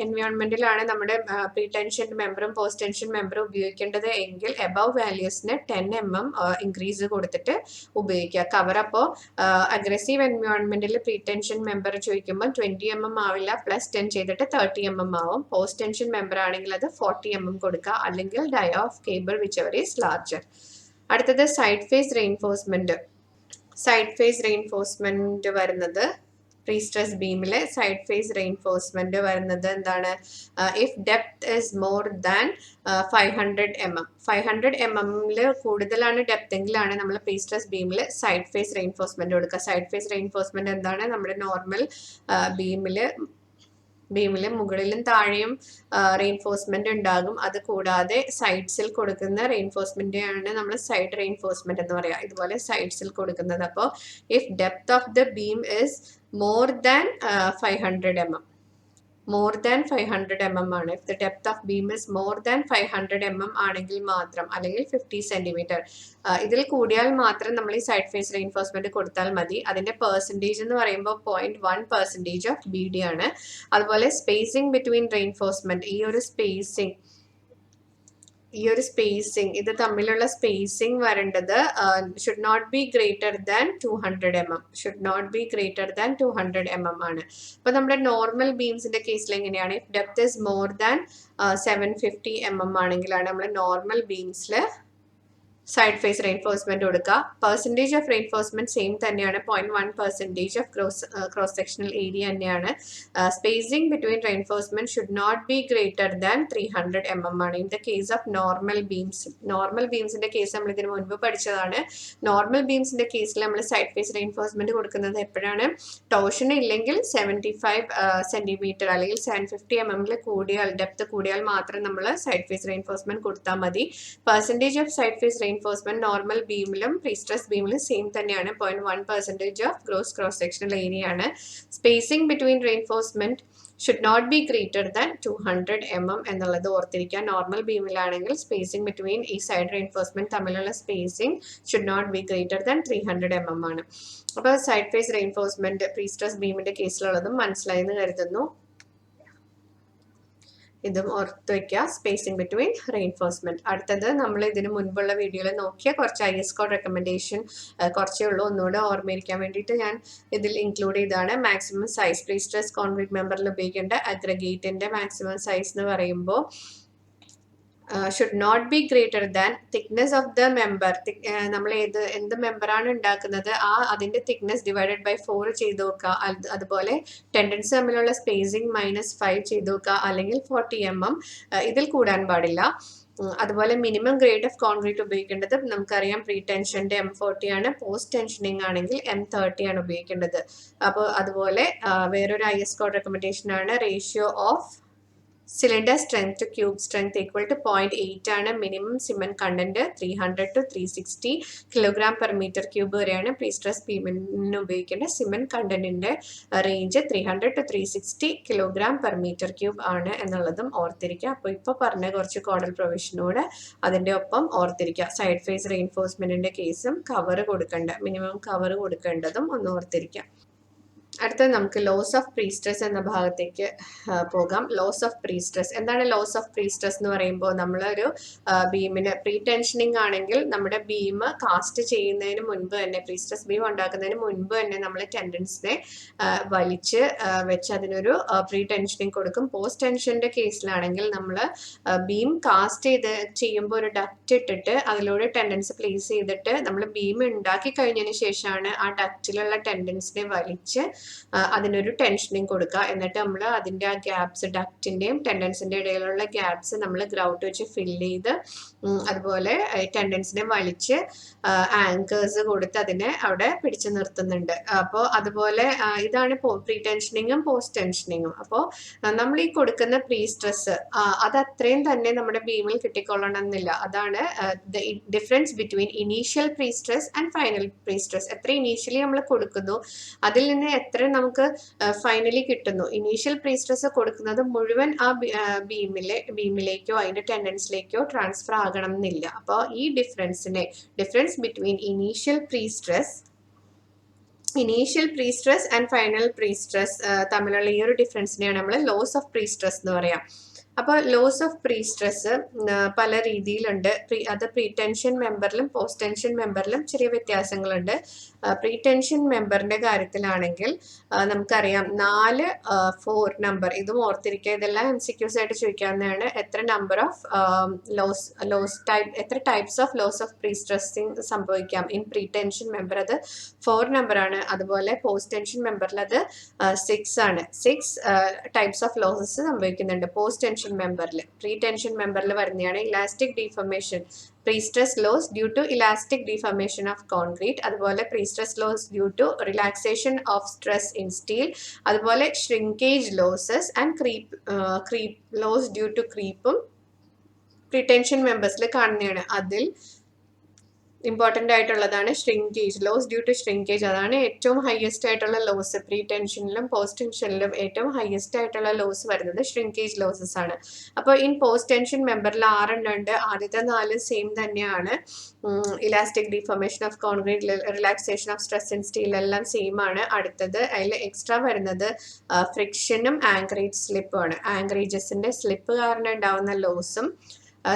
എൻവയോൺമെന്റിലാണ് നമ്മുടെ പ്രീ ടെൻഷൻ മെമ്പറും പോസ്റ്റ് ടെൻഷൻ മെമ്പറും ഉപയോഗിക്കേണ്ടത് എങ്കിൽ എബവ് വാല്യൂസിന് 10 mm ഇൻക്രീസ് കൊടുത്തിട്ട് ഉപയോഗിക്കുക. കവർ അപ്പോൾ അഗ്രസീവ് എൻവയോൺമെന്റിൽ പ്രീ ടെൻഷൻ മെമ്പർ ചോദിക്കുമ്പോൾ 20 mm ആവില്ല, പ്ലസ് 10 ചെയ്തിട്ട് 30 mm ആവും. പോസ്റ്റ് ടെൻഷൻ മെമ്പർ ആണെങ്കിൽ അത് 40 mm കൊടുക്കുക, അല്ലെങ്കിൽ dia of cable whichever is larger. അടുത്തത് സൈഡ് ഫേസ് റെയിൻഫോഴ്സ്മെന്റ് വരുന്നത് പ്രീ സ്ട്രെസ് ബീമിലെ സൈഡ് ഫേസ് റെയിൻഫോഴ്സ്മെന്റ് വരുന്നത് എന്താണ്? If depth is more than 500 mm. 500 mm കൂടുതലാണ് ഡെപ്ത് എങ്കിലാണ് നമ്മൾ പ്രീ സ്ട്രെസ് ബീമിൽ സൈഡ് ഫേസ് റെയിൻഫോഴ്സ്മെന്റ് കൊടുക്കുക. സൈഡ് ഫേസ് റെയിൻഫോഴ്സ്മെന്റ് എന്താണ്? നമ്മുടെ നോർമൽ ബീമില് മുകളിലും താഴെയും റെയിൻഫോഴ്സ്മെന്റ് ഉണ്ടാകും. അത് കൂടാതെ സൈഡ്സിൽ കൊടുക്കുന്ന റെയിൻഫോഴ്സ്മെന്റ് ആണ് നമ്മൾ സൈഡ് റെയിൻഫോഴ്സ്മെന്റ് എന്ന് പറയാം. ഇതുപോലെ സൈഡ്സിൽ കൊടുക്കുന്നത്. അപ്പോൾ if depth of the beam is more than 500 mm. More than 500 mm ആണ്. If the depth of beam is more than 500 mm ആണെങ്കിൽ മാത്രം, അല്ലെങ്കിൽ 50 cm ഇതിൽ കൂടിയാൽ മാത്രം നമ്മൾ ഈ സൈഡ് ഫേസ് റെയിൻഫോഴ്സ്മെന്റ് കൊടുത്താൽ മതി. അതിന്റെ പെർസെൻറ്റേജ് എന്ന് പറയുമ്പോൾ 0.1% ഓഫ് BD ആണ്. അതുപോലെ സ്പേസിംഗ് ബിറ്റ്വീൻ റെയിൻഫോഴ്സ്മെന്റ്, ഈ ഒരു സ്പേസിംഗ് ഇത് തമ്മിലുള്ള സ്പേസിംഗ് വരേണ്ടത് should not be greater than 200 mm ആണ്. അപ്പൊ നമ്മുടെ നോർമൽ ബീംസിന്റെ കേസിൽ എങ്ങനെയാണ്? ഇഫ് ഡെപ്ത് ഇസ് മോർ ദാൻ 750 mm ആണെങ്കിലാണ് നമ്മൾ നോർമൽ ബീംസിൽ സൈഡ് ഫേസ് റെയിൻഫോഴ്സ്മെന്റ് കൊടുക്കുക. പെർസെൻറ്റേജ് ഓഫ് റെയിൻഫോഴ്സ്മെന്റ് സെയിം തന്നെയാണ്, 0.1% ഓഫ് ക്രോസ് സെക്ഷണൽ ഏരിയ തന്നെയാണ്. Spacing between reinforcement should not be greater than 300 mm ആണ്. In the case of normal beams, normal ബീംസിന്റെ കേസ് നമ്മൾ ഇതിന് മുൻപ് പഠിച്ചതാണ്. നോർമൽ ബീംസിന്റെ കേസിൽ നമ്മൾ സൈഡ് ഫേസ് റെയിൻഫോഴ്സ്മെന്റ് കൊടുക്കുന്നത് എപ്പോഴാണ്? ടോർഷൻ ഇല്ലെങ്കിൽ 75 സെന്റിമീറ്റർ അല്ലെങ്കിൽ 750 mm കൂടിയാൽ, ഡെപ്ത് കൂടിയാൽ മാത്രം നമ്മൾ സൈഡ് ഫേസ് റെയിൻഫോഴ്സ്മെന്റ് കൊടുത്താൽ മതി. Percentage of side face reinforcement normal ബീമിലും പ്രീസ്ട്രസ് ബീമിലും സെയിം തന്നെയാണ്, 0.1% ഓഫ് ക്രോസ് സെക്ഷണൽ ഏരിയ ആണ്. Spacing between reinforcement should not be greater than 200 mm എന്നുള്ളത് ഓർത്തിരിക്കുക. നോർമൽ ബീമിലാണെങ്കിൽ സ്പേസിംഗ് ബിറ്റ്വീൻ ഈ സൈഡ് റെയിൻഫോഴ്സ്മെന്റ് തമ്മിലുള്ള spacing should not be greater than 300 mm ആണ്. അപ്പോൾ സൈഡ് ഫേസ് റെയിൻഫോഴ്സ്മെന്റ് പ്രീസ്ട്രസ് ബീമിന്റെ കേസിലുള്ളതും മനസ്സിലായി എന്ന് കരുതുന്നു. ഇതും ഓർത്ത് വയ്ക്കുക, സ്പേസിംഗ് ബിറ്റ്വീൻ റെയിൻഫോഴ്സ്മെന്റ്. അടുത്തത് നമ്മൾ ഇതിന് മുൻപുള്ള വീഡിയോയിൽ നോക്കിയ കുറച്ച് IS കോഡ് റെക്കമെൻഡേഷൻ കുറച്ചേ ഉള്ളൂ, ഒന്നുകൂടെ ഓർമ്മയിരിക്കാൻ വേണ്ടിയിട്ട് ഞാൻ ഇതിൽ ഇൻക്ലൂഡ് ചെയ്താണ്. മാക്സിമം സൈസ്, പ്രീസ്ട്രസ് കോൺക്രീറ്റ് മെമ്പറിൽ ഉപയോഗിക്കേണ്ട അഗ്രഗേറ്റിന്റെ മാക്സിമം സൈസ് എന്ന് പറയുമ്പോൾ should not be greater than thickness of the member. നമ്മൾ എന്ത് മെമ്പറാണ് ഉണ്ടാക്കുന്നത് അതിന്റെ തിക്നെസ് ഡിവൈഡഡ് ബൈ 4 ചെയ്ത് നോക്കുക. അതുപോലെ ടെൻഡൻസ് തമ്മിലുള്ള സ്പേസിംഗ് -5 ചെയ്ത് നോക്കുക, അല്ലെങ്കിൽ 40 mm. ഇതിൽ കൂടാൻ പാടില്ല. അതുപോലെ മിനിമം ഗ്രേഡ് ഓഫ് കോൺക്രീറ്റ് ഉപയോഗിക്കേണ്ടത് നമുക്കറിയാം, പ്രീ ടെൻഷന്റെ M40 ആണ്, പോസ്റ്റ് ടെൻഷനിങ് ആണെങ്കിൽ M30 ആണ് ഉപയോഗിക്കേണ്ടത്. അപ്പോൾ അതുപോലെ വേറൊരു IS കോഡ് റെക്കമെൻഡേഷൻ ആണ് ratio of cylinder strength to cube strength equal to 0.8 ആണ്. Minimum cement content 300 to 360 kg/m³ വരെയാണ് പ്രീസ്ട്രസ് ബീമിന് ഉപയോഗിക്കേണ്ട സിമെന്റ് കണ്ടന്റിന്റെ റേഞ്ച് 300 to 360 kg/m³ ആണ് എന്നുള്ളതും ഓർത്തിരിക്കുക. അപ്പോൾ ഇപ്പോൾ പറഞ്ഞ കുറച്ച് കോഡൽ പ്രൊവിഷനോട് അതിന്റെ ഒപ്പം ഓർത്തിരിക്കുക. സൈഡ് ഫേസ് റെയിൻഫോഴ്സ്മെന്റിന്റെ കേസും കവർ കൊടുക്കേണ്ട, മിനിമം കവർ കൊടുക്കേണ്ടതും ഒന്ന് ഓർത്തിരിക്കുക. അടുത്തത് നമുക്ക് ലോസ് ഓഫ് പ്രീസ്ട്രസ് എന്ന ഭാഗത്തേക്ക് പോകാം. ലോസ് ഓഫ് പ്രീസ്ട്രസ് എന്താണ്? ലോസ് ഓഫ് പ്രീസ്ട്രസ് എന്ന് പറയുമ്പോൾ നമ്മളൊരു ബീമിന് പ്രീ ടെൻഷനിങ് ആണെങ്കിൽ നമ്മുടെ ബീം കാസ്റ്റ് ചെയ്യുന്നതിന് മുൻപ് തന്നെ, പ്രീസ്ട്രസ് ബീം ഉണ്ടാക്കുന്നതിന് മുൻപ് തന്നെ നമ്മൾ ടെൻഡൻസിനെ വലിച്ച് വെച്ച് അതിനൊരു പ്രീ ടെൻഷനിങ് കൊടുക്കും. പോസ്റ്റ് ടെൻഷന്റെ കേസിലാണെങ്കിൽ നമ്മൾ ബീം കാസ്റ്റ് ചെയ്യുമ്പോൾ ഒരു ഡക്റ്റ് ഇട്ടിട്ട് അതിലൂടെ ടെൻഡൻസ് പ്ലേസ് ചെയ്തിട്ട് നമ്മൾ ബീം ഉണ്ടാക്കി കഴിഞ്ഞതിന് ശേഷമാണ് ആ ഡക്റ്റിലുള്ള ടെൻഡൻസിനെ വലിച്ച് അതിനൊരു ടെൻഷനിങ് കൊടുക്കുക. എന്നിട്ട് നമ്മൾ അതിൻ്റെ ആ ഗ്യാപ്സ്, ഡക്റ്റിൻ്റെയും ടെൻഡൻസിൻ്റെ ഇടയിലുള്ള ഗ്യാപ്സ് നമ്മൾ ഗ്രൗട്ട് വെച്ച് ഫില്ല് ചെയ്ത് അതുപോലെ ടെൻഡൻസിനെ വലിച്ച് ആങ്കേഴ്സ് കൊടുത്ത് അതിനെ അവിടെ പിടിച്ചു നിർത്തുന്നുണ്ട്. അപ്പോൾ അതുപോലെ ഇതാണ് പ്രീ ടെൻഷനിങ്ങും പോസ്റ്റ് ടെൻഷനിങ്ങും. അപ്പോൾ നമ്മൾ ഈ കൊടുക്കുന്ന പ്രീ സ്ട്രെസ് അത് അത്രയും തന്നെ നമ്മുടെ ബീമിൽ കിട്ടിക്കൊള്ളണം എന്നില്ല. അതാണ് difference between initial pre stress and final pre stress. എത്ര ഇനീഷ്യലി നമ്മൾ കൊടുക്കുന്നു അതിൽ നിന്ന് എത്ര നമുക്ക് ഫൈനലി കിട്ടുന്നു. ഇനീഷ്യൽ പ്രീ സ്ട്രെസ് കൊടുക്കുന്നത് മുഴുവൻ ആ ബീമിലേക്കോ അതിന്റെ ടെൻഡൻസിലേക്കോ ട്രാൻസ്ഫർ ആകണം എന്നില്ല. അപ്പോൾ ഈ difference between initial pre stress and final pre stress തമ്മിലുള്ള ഈ ഒരു ഡിഫറൻസിനെയാണ് നമ്മൾ ലോസ് ഓഫ് പ്രീ സ്ട്രെസ് എന്ന് പറയാം. അപ്പോൾ ലോസ് ഓഫ് പ്രീ സ്ട്രെസ് പല രീതിയിലുണ്ട്. അത് പ്രീ ടെൻഷൻ മെമ്പറിലും പോസ്റ്റ് ടെൻഷൻ മെമ്പറിലും ചെറിയ വ്യത്യാസങ്ങളുണ്ട്. പ്രീ ടെൻഷൻ മെമ്പറിന്റെ കാര്യത്തിലാണെങ്കിൽ നമുക്കറിയാം 4 നമ്പർ, ഇതും ഓർത്തിരിക്കുക. ഇതെല്ലാം MCQs ആയിട്ട് ചോദിക്കാവുന്നതാണ്. എത്ര നമ്പർ ഓഫ് എത്ര types of loss of pre stressing സംഭവിക്കാം ഇൻ പ്രീ ടെൻഷൻ മെമ്പർ? അത് 4 നമ്പർ ആണ്. അതുപോലെ പോസ്റ്റ് ടെൻഷൻ മെമ്പറിൽ അത് 6 ആണ്. 6 ടൈപ്സ് ഓഫ് ലോസസ് സംഭവിക്കുന്നുണ്ട് പോസ്റ്റ് ടെൻഷൻ മെമ്പറിൽ. പ്രീ ടെൻഷൻ മെമ്പറിൽ വരുന്നതാണ് elastic deformation, pre-stress loss due to elastic deformation of concrete, അതുപോലെ pre-stress loss due to relaxation of stress in steel, അതുപോലെ shrinkage losses and creep loss due to creepും pre-tension members കാണുന്നതാണ്. അതിൽ important ആയിട്ടുള്ളതാണ് shrinkage, loss due to shrinkage. അതാണ് ഏറ്റവും highest ആയിട്ടുള്ള loss. Pre ടെൻഷനിലും post ടെൻഷനിലും ഏറ്റവും ഹയസ്റ്റ് ആയിട്ടുള്ള ലോസ് വരുന്നത് shrinkage ലോസസ് ആണ്. അപ്പോൾ ഇൻ പോസ്റ്റ് ടെൻഷൻ മെമ്പറിൽ 6 എണ്ണം ഉണ്ട്. ആദ്യത്തെ 4 സെയിം തന്നെയാണ്. Elastic deformation of concrete, relaxation of stress in steel എല്ലാം സെയിം ആണ്. അടുത്തത് അതിൽ എക്സ്ട്രാ വരുന്നത് ഫ്രിക്ഷനും ആങ്കറേജ് സ്ലിപ്പും ആണ്. ആങ്കറേജസിന്റെ സ്ലിപ്പ് കാരണം ഉണ്ടാവുന്ന ലോസും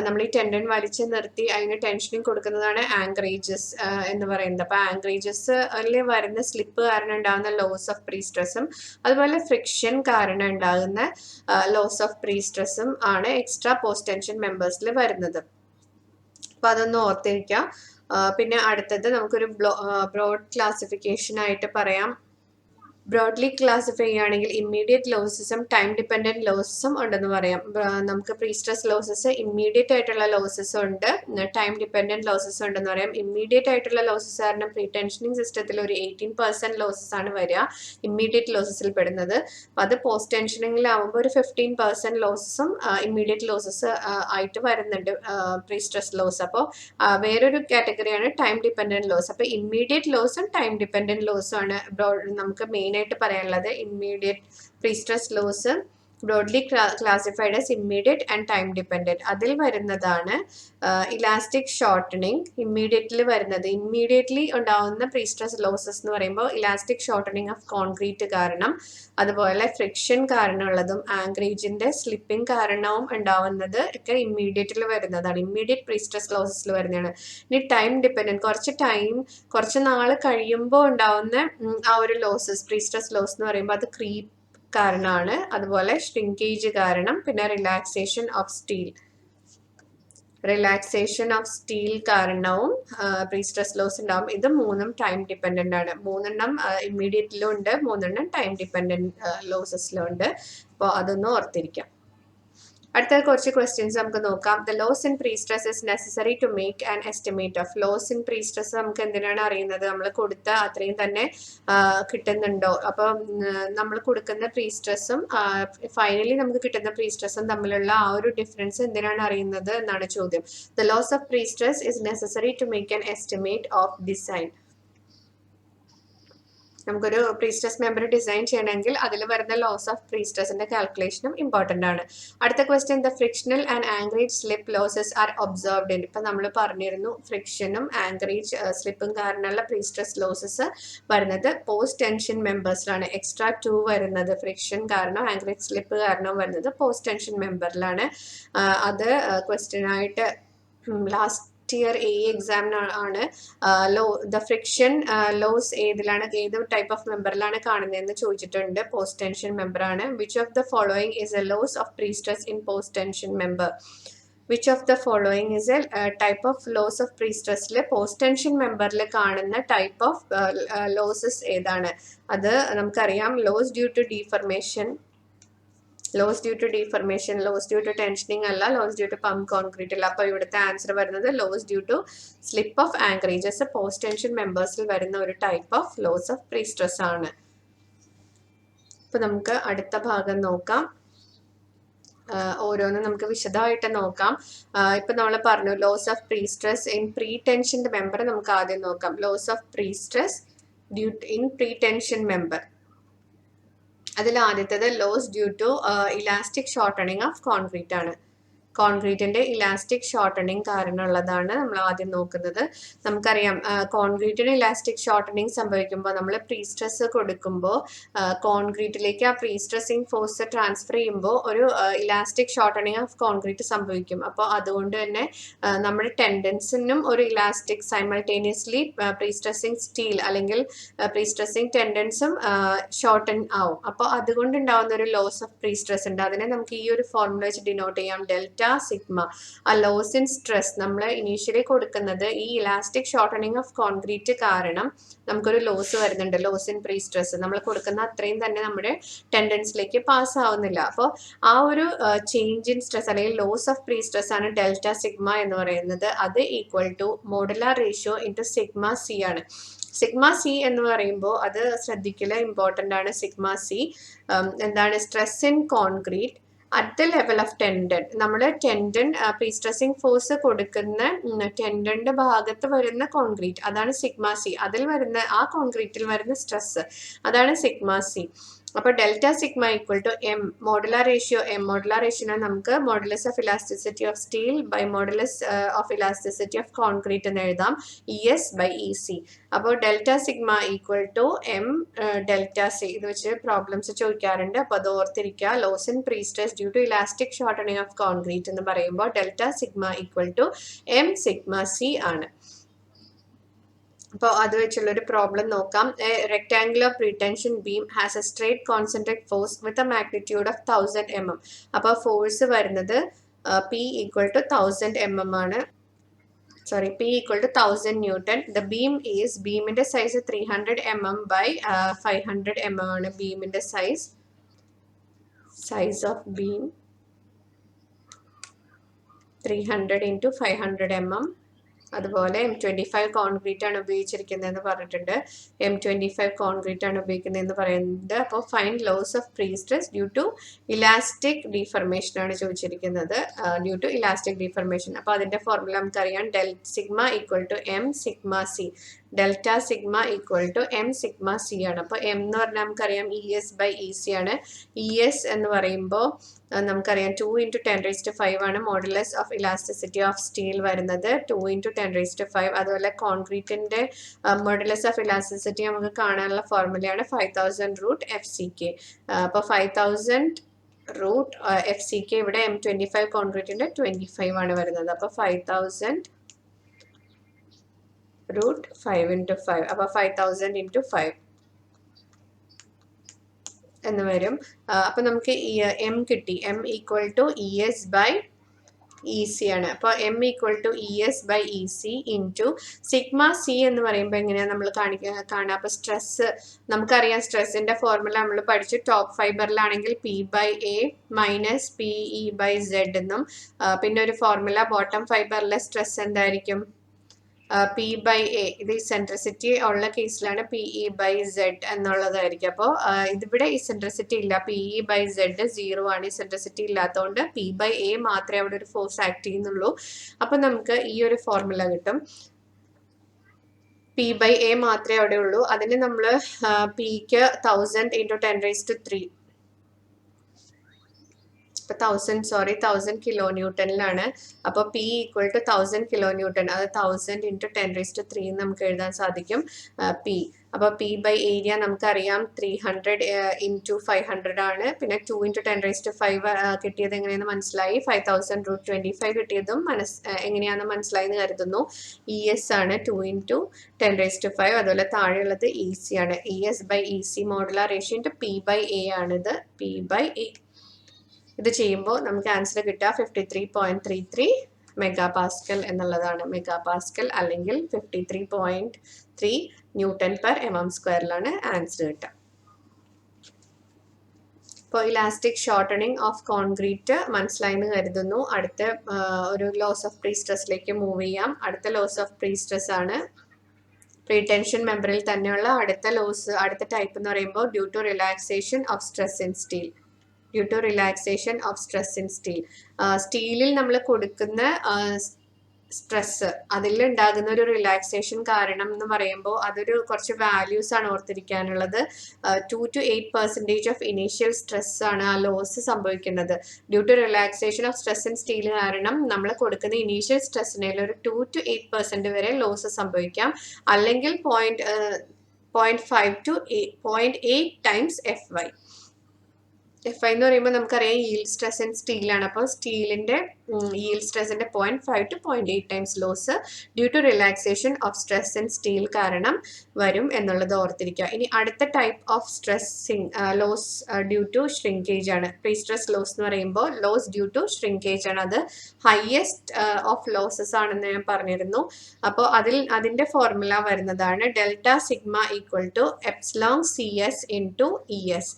നമ്മൾ ഈ ടെൻഡൻ വലിച്ചു നിർത്തി അതിന് ടെൻഷനിങ് കൊടുക്കുന്നതാണ് ആങ്കറേജസ് എന്ന് പറയുന്നത്. അപ്പോൾ ആങ്കറേജസിൽ വരുന്ന സ്ലിപ്പ് കാരണം ഉണ്ടാകുന്ന ലോസ് ഓഫ് പ്രീ സ്ട്രെസ്സും അതുപോലെ ഫ്രിക്ഷൻ കാരണം ഉണ്ടാകുന്ന ലോസ് ഓഫ് പ്രീ സ്ട്രെസ്സും ആണ് എക്സ്ട്രാ പോസ്റ്റ് ടെൻഷൻ മെമ്പേഴ്സിൽ വരുന്നത്. അപ്പൊ അതൊന്ന് ഓർത്തിരിക്കാം. പിന്നെ അടുത്തത് നമുക്കൊരു ബ്രോഡ് ക്ലാസിഫിക്കേഷൻ ആയിട്ട് പറയാം. ബ്രോഡ്ലി ക്ലാസിഫൈ ചെയ്യുകയാണെങ്കിൽ ഇമ്മീഡിയറ്റ് ലോസസും ടൈം ഡിപ്പെൻഡന്റ് ലോസസും ഉണ്ടെന്ന് പറയാം. നമുക്ക് പ്രീ സ്ട്രെസ് ലോസസ് ഇമ്മീഡിയറ്റ് ആയിട്ടുള്ള ലോസസ് ഉണ്ട്, ടൈം ഡിപ്പെൻഡന്റ് ലോസസ് ഉണ്ടെന്ന് പറയാം. ഇമ്മീഡിയറ്റ് ആയിട്ടുള്ള ലോസസ് കാരണം പ്രീ ടെൻഷനിങ് സിസ്റ്റത്തിൽ ഒരു 18% ലോസസ് ആണ് വരിക, ഇമ്മീഡിയറ്റ് ലോസസിൽ പെടുന്നത്. അത് പോസ്റ്റ് ടെൻഷനിങ്ങിലാവുമ്പോൾ ഒരു 15% ലോസസും ഇമ്മീഡിയറ്റ് ലോസസ് ആയിട്ട് വരുന്നുണ്ട്, പ്രീ സ്ട്രെസ് ലോസ്. അപ്പോൾ വേറൊരു കാറ്റഗറിയാണ് ടൈം ഡിപ്പെൻഡന്റ് ലോസ്. അപ്പോൾ ഇമ്മീഡിയറ്റ് ലോസും ടൈം ഡിപ്പെൻഡന്റ് ലോസും ആണ് നമുക്ക് മെയിൻ ആയിട്ട് പറയാനുള്ളത്. Immediate pre stress loss broadly classified as immediate and time dependent. അതിൽ വരുന്നതാണ് ഇലാസ്റ്റിക് ഷോർട്ടനിങ്. ഇമ്മീഡിയറ്റ്ലി ഉണ്ടാവുന്ന പ്രീ സ്ട്രെസ് ലോസസ് എന്ന് പറയുമ്പോൾ ഇലാസ്റ്റിക് ഷോർട്ടനിങ് ഓഫ് കോൺക്രീറ്റ് കാരണം, അതുപോലെ ഫ്രിക്ഷൻ കാരണമുള്ളതും ആങ്കറേജിന്റെ സ്ലിപ്പിംഗ് കാരണവും ഉണ്ടാവുന്നത് ഒക്കെ ഇമ്മീഡിയറ്റിൽ വരുന്നതാണ്, ഇമ്മീഡിയറ്റ് പ്രീ സ്ട്രെസ് ലോസസിൽ വരുന്നതാണ്. ഇനി ടൈം ഡിപ്പെൻഡന്റ്, കുറച്ച് നാൾ കഴിയുമ്പോൾ ഉണ്ടാവുന്ന ആ ഒരു ലോസസ്, പ്രീ സ്ട്രെസ് ലോസ് എന്ന് പറയുമ്പോൾ അത് ക്രീപ്പ് കാരണമാണ്, അതുപോലെ ഷ്രിങ്കേജ് കാരണം, പിന്നെ റിലാക്സേഷൻ ഓഫ് സ്റ്റീൽ കാരണവും പ്രീ സ്ട്രെസ് ലോസ് ഉണ്ടാവും. ഇത് മൂന്നും ടൈം ഡിപ്പെൻഡന്റ് ആണ്. 3 ഇമ്മീഡിയറ്റിലും ഉണ്ട്, 3 ടൈം ഡിപ്പെൻഡന്റ് ലോസസിലും ഉണ്ട്. അപ്പോൾ അതൊന്നും ഓർത്തിരിക്കാം. അടുത്ത കുറച്ച് ക്വസ്റ്റ്യൻസ് നമുക്ക് നോക്കാം. The loss in pre stress is necessary to make an estimate of. Loss in pre stress നമുക്ക് എന്തിനാണ് അറിയുന്നത്? നമ്മൾ കൊടുത്ത അത്രയും തന്നെ കിട്ടുന്നുണ്ടോ? അപ്പൊ നമ്മൾ കൊടുക്കുന്ന പ്രീ സ്ട്രെസ്സും ഫൈനലി നമുക്ക് കിട്ടുന്ന പ്രീ സ്ട്രെസ്സും തമ്മിലുള്ള ആ ഒരു ഡിഫറൻസ് എന്തിനാണ് അറിയുന്നത് എന്നാണ് ചോദ്യം. The loss of pre stress is necessary to make an estimate of design. നമുക്കൊരു പ്രീ സ്ട്രെസ് മെമ്പർ ഡിസൈൻ ചെയ്യണമെങ്കിൽ അതിൽ വരുന്ന ലോസ് ഓഫ് പ്രീ സ്ട്രെസിന്റെ കാൽക്കുലേഷനും ഇമ്പോർട്ടന്റ് ആണ്. അടുത്ത question, the frictional and anchorage slip losses are observed in. ഇപ്പൊ നമ്മൾ പറഞ്ഞിരുന്നു ഫ്രിക്ഷനും ആങ്കറേജ് സ്ലിപ്പും കാരണമുള്ള പ്രീ സ്ട്രെസ് ലോസസ് വരുന്നത് പോസ്റ്റ് ടെൻഷൻ മെമ്പേഴ്സിലാണ്. എക്സ്ട്രാ 2 വരുന്നത് ഫ്രിക്ഷൻ കാരണം ആങ്കറേജ് സ്ലിപ്പ് കാരണം വരുന്നത് പോസ്റ്റ് ടെൻഷൻ മെമ്പറിലാണ്. അത് ക്വസ്റ്റ്യൻ ആയിട്ട് ലാസ്റ്റ് ഇയർ A എക്സാമിനാണ് ദ ഫ്രിക്ഷൻ ലോസ് ഏത് ടൈപ്പ് ഓഫ് മെമ്പറിലാണ് കാണുന്നതെന്ന് ചോദിച്ചിട്ടുണ്ട്. പോസ്റ്റ് ടെൻഷൻ മെമ്പർ ആണ്. Which of the following is a loss of pre stress in post tension member? Which of the following is a type of loss of pre സ്ട്രെസ്സിൽ post tension മെമ്പറിൽ കാണുന്ന type of losses ഏതാണ്? അത് നമുക്കറിയാം, loss due to deformation, loss due to ടെൻഷനിങ് അല്ല, loss due to pump concrete അല്ല. അപ്പൊ ഇവിടുത്തെ ആൻസർ വരുന്നത് loss due to slip of anchorages post tension മെമ്പേഴ്സിൽ വരുന്ന ഒരു type of loss of pre stress ആണ്. ഇപ്പൊ നമുക്ക് അടുത്ത ഭാഗം നോക്കാം. ഓരോന്നും നമുക്ക് വിശദമായിട്ട് നോക്കാം. ഇപ്പൊ നമ്മൾ പറഞ്ഞു loss of pre stress in pre ടെൻഷന്റെ മെമ്പർ. നമുക്ക് ആദ്യം നോക്കാം loss of pre stress in pre tension member. അതിൽ ആദ്യത്തേത് loss due to elastic shortening of concrete ആണ്. കോൺക്രീറ്റിന്റെ ഇലാസ്റ്റിക് ഷോർട്ടണിങ് കാരണമുള്ളതാണ് നമ്മൾ ആദ്യം നോക്കുന്നത്. നമുക്കറിയാം കോൺക്രീറ്റിന് ഇലാസ്റ്റിക് ഷോർട്ടണിങ് സംഭവിക്കുമ്പോൾ നമ്മൾ പ്രീ സ്ട്രെസ് കൊടുക്കുമ്പോൾ കോൺക്രീറ്റിലേക്ക് ആ പ്രീ സ്ട്രെസ്സിങ് ഫോഴ്സ് ട്രാൻസ്ഫർ ചെയ്യുമ്പോൾ ഒരു ഇലാസ്റ്റിക് ഷോർട്ടണിങ് ഓഫ് കോൺക്രീറ്റ് സംഭവിക്കും. അപ്പോൾ അതുകൊണ്ട് തന്നെ നമ്മുടെ ടെൻഡൻസിനും ഒരു elastic simultaneously pre stressing steel അല്ലെങ്കിൽ പ്രീ സ്ട്രെസ്സിങ് ടെൻഡൻസും ഷോർട്ടൺ ആവും. അപ്പോൾ അതുകൊണ്ട് ഉണ്ടാവുന്ന ഒരു ലോസ് ഓഫ് പ്രീ സ്ട്രെസ് ഉണ്ട്. അതിനെ നമുക്ക് ഈ ഒരു ഫോർമുല വെച്ച് ഡിനോട്ട് ചെയ്യാം, ഡെൽറ്റ സിഗ്മ. ആ ലോസ് ഇൻ സ്ട്രെസ് നമ്മൾ ഇനീഷ്യലി കൊടുക്കുന്നത് ഈ ഇലാസ്റ്റിക് ഷോർട്ടണിങ് ഓഫ് കോൺക്രീറ്റ് കാരണം നമുക്കൊരു ലോസ് വരുന്നുണ്ട്, ലോസ് ഇൻ പ്രീ സ്ട്രെസ്. നമ്മൾ കൊടുക്കുന്ന അത്രയും തന്നെ നമ്മുടെ ടെൻഡൻസിലേക്ക് പാസ് ആവുന്നില്ല. അപ്പോൾ ആ ഒരു ചേഞ്ച് ഇൻ സ്ട്രെസ് അല്ലെങ്കിൽ ലോസ് ഓഫ് പ്രീ സ്ട്രെസ് ആണ് ഡെൽറ്റ സിഗ്മ എന്ന് പറയുന്നത്. അത് equal to modular ratio into sigma C ആണ്. സിഗ്മ സി എന്ന് പറയുമ്പോൾ അത് ശ്രദ്ധിക്കല് ഇമ്പോർട്ടൻ്റ് ആണ്. സിഗ്മ സി എന്താണ്? Stress in concrete at the level of tendon. നമ്മൾ ടെൻഡൻ പ്രീ സ്ട്രെസ്സിങ് ഫോഴ്സ് കൊടുക്കുന്ന ടെൻഡന്റെ ഭാഗത്ത് വരുന്ന കോൺക്രീറ്റ്, അതാണ് സിഗ്മ സി. അതിൽ വരുന്ന ആ കോൺക്രീറ്റിൽ വരുന്ന സ്ട്രെസ്, അതാണ് സിഗ്മ സി. അപ്പൊ delta sigma equal to M modular ratio. Modular ratio നമുക്ക് modulus of elasticity of steel by modulus of elasticity of concrete എന്ന് എഴുതാം, ES ബൈ EC. അപ്പോൾ delta sigma equal to M delta C. ഇത് വെച്ച് problems ചോദിക്കാറുണ്ട്, അപ്പോൾ അത് ഓർത്തിരിക്കുക. Loss in pre stress due to elastic shortening of concrete എന്ന് പറയുമ്പോൾ delta sigma equal to M sigma C ആണ്. അപ്പോൾ അത് വെച്ചുള്ള ഒരു പ്രോബ്ലം നോക്കാം. A rectangular pretension beam has a straight concentrate force with a magnitude of 1000 mm. അപ്പോൾ force വരുന്നത് P ഈക്വൽ ടു 1000 mm ആണ്. sorry, P equal to 1000 Newton. The beam is, beam in the size 300 mm by 500 mm ആണ് beam in the size of beam 300 into 500 mm. അതുപോലെ M25 concrete ആണ് ഉപയോഗിച്ചിരിക്കുന്നതെന്ന് പറഞ്ഞിട്ടുണ്ട്. M25 concrete ആണ് ഉപയോഗിക്കുന്നതെന്ന് പറയുന്നത്. അപ്പോൾ find loss of pre stress due to elastic deformation ആണ് ചോദിച്ചിരിക്കുന്നത്. Due to elastic deformation. അപ്പോൾ അതിന്റെ ഫോർമുല നമുക്കറിയാം, sigma equal to M sigma C. Delta sigma equal to M sigma C ആണ്. അപ്പോൾ എം എന്ന് പറഞ്ഞാൽ നമുക്കറിയാം ES/EC ആണ്. ES എന്ന് പറയുമ്പോൾ നമുക്കറിയാം 2 × 10⁵ ആണ് modulus of elasticity of steel വരുന്നത്. 2 × 10⁵. അതുപോലെ കോൺക്രീറ്റിന്റെ മോഡുലസ് ഓഫ് ഇലാസ്റ്റിസിറ്റി നമുക്ക് കാണാനുള്ള ഫോർമുലയാണ് 5000√FCK. അപ്പോൾ 5000√FCK ഇവിടെ M25 കോൺക്രീറ്റിന്റെ 25 ആണ് വരുന്നത്. അപ്പോൾ 5000√5 × 5. അപ്പോൾ 5000 × 5 എന്ന് വരും. അപ്പൊ നമുക്ക് എം കിട്ടി. എം ഈക്വൽ ടു ES/EC ആണ്. അപ്പൊ M equal to ES/EC into sigma C എന്ന് പറയുമ്പോൾ എങ്ങനെയാ നമ്മൾ കാണുക? അപ്പൊ സ്ട്രെസ് നമുക്കറിയാം, സ്ട്രെസ്സിന്റെ ഫോർമുല നമ്മൾ പഠിച്ചു. ടോപ്പ് ഫൈബറിലാണെങ്കിൽ P/A മൈനസ് PE/Z എന്നും, പിന്നെ ഒരു ഫോർമുല ബോട്ടം ഫൈബറിലെ സ്ട്രെസ് എന്തായിരിക്കും? P/A. ഇത് ഇസെൻട്രിസിറ്റി ഉള്ള കേസിലാണ് PE/Z എന്നുള്ളതായിരിക്കും. അപ്പോൾ ഇതിവിടെ ഇസെൻട്രിസിറ്റി ഇല്ല, PE/Z 0 ആണ്. ഇസെൻട്രിസിറ്റി ഇല്ലാത്തതുകൊണ്ട് P/A മാത്രമേ അവിടെ ഒരു ഫോഴ്സ് ആക്ട് ചെയ്യുന്നുള്ളൂ. അപ്പൊ നമുക്ക് ഈ ഒരു ഫോർമുല കിട്ടും. P/A മാത്രമേ അവിടെ ഉള്ളൂ. അതിന് നമ്മൾ Pക്ക് 1000 × 10⁻³ 1000 കിലോ ന്യൂട്ടണിലാണ്. അപ്പോൾ P equal to 1000 kilo newton. അത് 1000 × 10⁻³ നമുക്ക് എഴുതാൻ സാധിക്കും P. അപ്പോൾ P/ഏരിയ നമുക്കറിയാം 300 × 500 ആണ്. പിന്നെ 2 × 10⁵ കിട്ടിയത് എങ്ങനെയാണെന്ന് മനസ്സിലായി. 5000√25 കിട്ടിയതും എങ്ങനെയാണെന്ന് മനസ്സിലായി എന്ന് കരുതുന്നു. ES ആണ് 2 × 10⁵. അതുപോലെ താഴെയുള്ളത് EC ആണ്. ES/EC modular ratio into P/A ആണിത്. P/A. ഇത് ചെയ്യുമ്പോൾ നമുക്ക് ആൻസർ കിട്ടുക 53.33 മെഗാപാസ്കൽ എന്നുള്ളതാണ്. മെഗാപാസ്കൽ അല്ലെങ്കിൽ 53.3 Nm/mm² ആൻസർ കിട്ടുക. ഇപ്പോൾ ഇലാസ്റ്റിക് ഷോർട്ടണിങ് ഓഫ് കോൺക്രീറ്റ് മനസ്സിലായെന്ന് കരുതുന്നു. അടുത്ത ഒരു ലോസ് ഓഫ് പ്രീ സ്ട്രെസ്സിലേക്ക് മൂവ് ചെയ്യാം. അടുത്ത ലോസ് ഓഫ് പ്രീ സ്ട്രെസ് ആണ്. പ്രീടെൻഷൻ മെമ്പറിൽ തന്നെയുള്ള അടുത്ത ടൈപ്പ് എന്ന് പറയുമ്പോൾ due to relaxation of stress in steel. Due to relaxation of stress in steel. സ്റ്റീലിൽ നമ്മൾ കൊടുക്കുന്ന സ്ട്രെസ്, അതിലുണ്ടാകുന്ന ഒരു റിലാക്സേഷൻ കാരണം എന്ന് പറയുമ്പോൾ അതൊരു കുറച്ച് വാല്യൂസ് ആണ് ഓർത്തിരിക്കാനുള്ളത്. 2 to 8% ഓഫ് ഇനീഷ്യൽ സ്ട്രെസ് ആണ് ആ ലോസ് സംഭവിക്കുന്നത്. Due to relaxation of stress in steel കാരണം നമ്മൾ കൊടുക്കുന്ന ഇനീഷ്യൽ സ്ട്രെസ്സിനെ ഒരു 2 to 8% വരെ ലോസ് സംഭവിക്കാം. അല്ലെങ്കിൽ 0.5 to 0.8 times FY. FI എന്ന് പറയുമ്പോൾ നമുക്കറിയാം yield stress in steel ആണ്. അപ്പോൾ സ്റ്റീലിന്റെ yield stressന്റെ 0.5 to 0.8 times loss due to relaxation of stress in steel കാരണം വരും എന്നുള്ളത് ഓർത്തിരിക്കുക. ഇനി അടുത്ത type of loss due to shrinkage ആണ്. പ്രീ സ്ട്രെസ് ലോസ് എന്ന് പറയുമ്പോൾ ലോസ് ഡ്യൂ ടു ഷ്രിങ്കേജ് ആണ്. അത് ഹയസ്റ്റ് ഓഫ് ലോസസ് ആണെന്ന് ഞാൻ പറഞ്ഞിരുന്നു. അപ്പോൾ അതിന്റെ ഫോർമുല വരുന്നതാണ് delta sigma equal to epsilon CS into ES.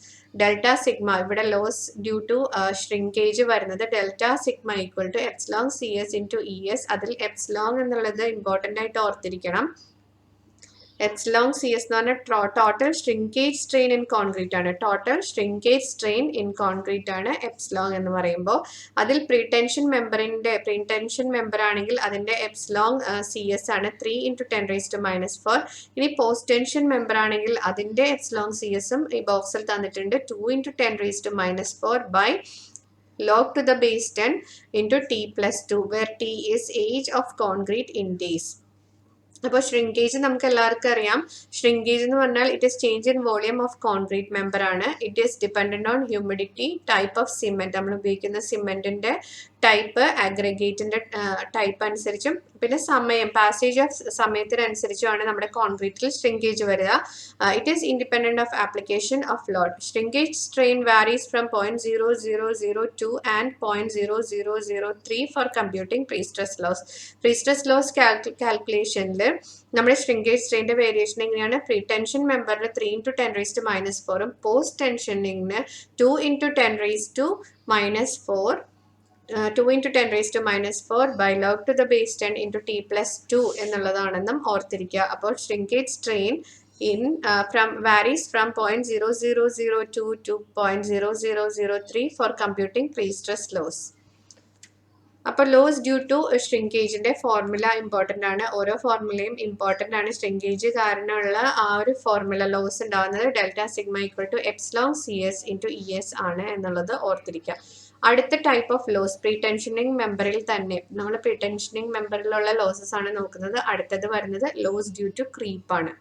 Delta sigma ഇവിടെ ലോസ് ഡ്യൂ ടു ഷ്രിങ്കേജ് വരുന്നത് delta sigma equal to epsilon CS into ES. അതിൽ എപ്സിലോൺ എന്നുള്ളത് ഇമ്പോർട്ടൻ്റ് ആയിട്ട് ഓർത്തിരിക്കണം. എപ്സിലോൺ CS എന്ന് പറഞ്ഞാൽ total shrinkage strain in concrete ആണ്. Total shrinkage strain in concrete ആണ് എപ്സിലോൺ എന്ന് പറയുമ്പോൾ. അതിൽ പ്രീടെൻഷൻ മെമ്പർ ആണെങ്കിൽ അതിന്റെ എപ്സിലോൺ CS ആണ് 3 × 10⁻⁻⁴. ഇനി പോസ്റ്റ് ടെൻഷൻ മെമ്പർ ആണെങ്കിൽ അതിന്റെ എപ്സിലോൺ CSഉം ഈ ബോക്സിൽ തന്നിട്ടുണ്ട് 2 × 10⁻⁴ by log to the base 10 into T+2, where T is age of concrete in days. അപ്പോൾ ഷ്രിങ്കേജ് നമുക്ക് എല്ലാവർക്കും അറിയാം. ഷ്രിങ്കേജ് എന്ന് പറഞ്ഞാൽ it is change in volume of concrete member ആണ്. It is dependent on humidity, type of cement, നമ്മൾ ഉപയോഗിക്കുന്ന സിമെന്റിന്റെ type, അഗ്രിഗേറ്റിന്റെ type അനുസരിച്ചും പിന്നെ സമയം, പാസേജ് ഓഫ് സമയത്തിനനുസരിച്ചുമാണ് നമ്മുടെ കോൺക്രീറ്റിൽ ഷ്രിങ്കേജ് വരിക. It is independent of application of load. Shrinkage strain varies from 0.0002 and 0.0003 for computing prestress loss. Prestress loss കാൽക്കുലേഷനിൽ നമ്മുടെ ഷ്രിങ്കേജ് സ്ട്രെയിൻ്റെ വേരിയേഷൻ എങ്ങനെയാണ്? പ്രീ ടെൻഷൻ മെമ്പറിന് 3 × 10⁻⁻⁴ഉം പോസ്റ്റ് ടെൻഷനിങ്ങിന് 2 × 10⁻⁻⁴ 2 × 10⁻⁻⁴ by log to the base 10 into t+2 എന്നുള്ളതാണെന്നും ഓർത്തിരിക്കുക. അപ്പോൾ shrinkage strain varies from 0.0002 to 0.0003 for computing pre-stress loss. അപ്പോൾ ലോസ് ഡ്യൂ ടു ഷ്രിങ്കേജിന്റെ ഫോർമുല ഇമ്പോർട്ടൻ്റ് ആണ്. ഓരോ ഫോർമുലയും ഇമ്പോർട്ടൻ്റ് ആണ്. ഷ്രിങ്കേജ് കാരണമുള്ള ആ ഒരു ഫോർമുല ലോസ് ഉണ്ടാകുന്നത് ∆σ = ε/CS × ES ആണ് എന്നുള്ളത് ഓർത്തിരിക്കുക. അടുത്ത ടൈപ്പ് ഓഫ് ലോസ് പ്രീ ടെൻഷനിങ് മെമ്പറിൽ തന്നെ, നമ്മൾ പ്രീ ടെൻഷനിങ് മെമ്പറിലുള്ള ലോസസ് ആണ് നോക്കുന്നത്. അടുത്തത് വരുന്നത് ലോസ് ഡ്യൂ ടു ക്രീപ്പ് ആണ്.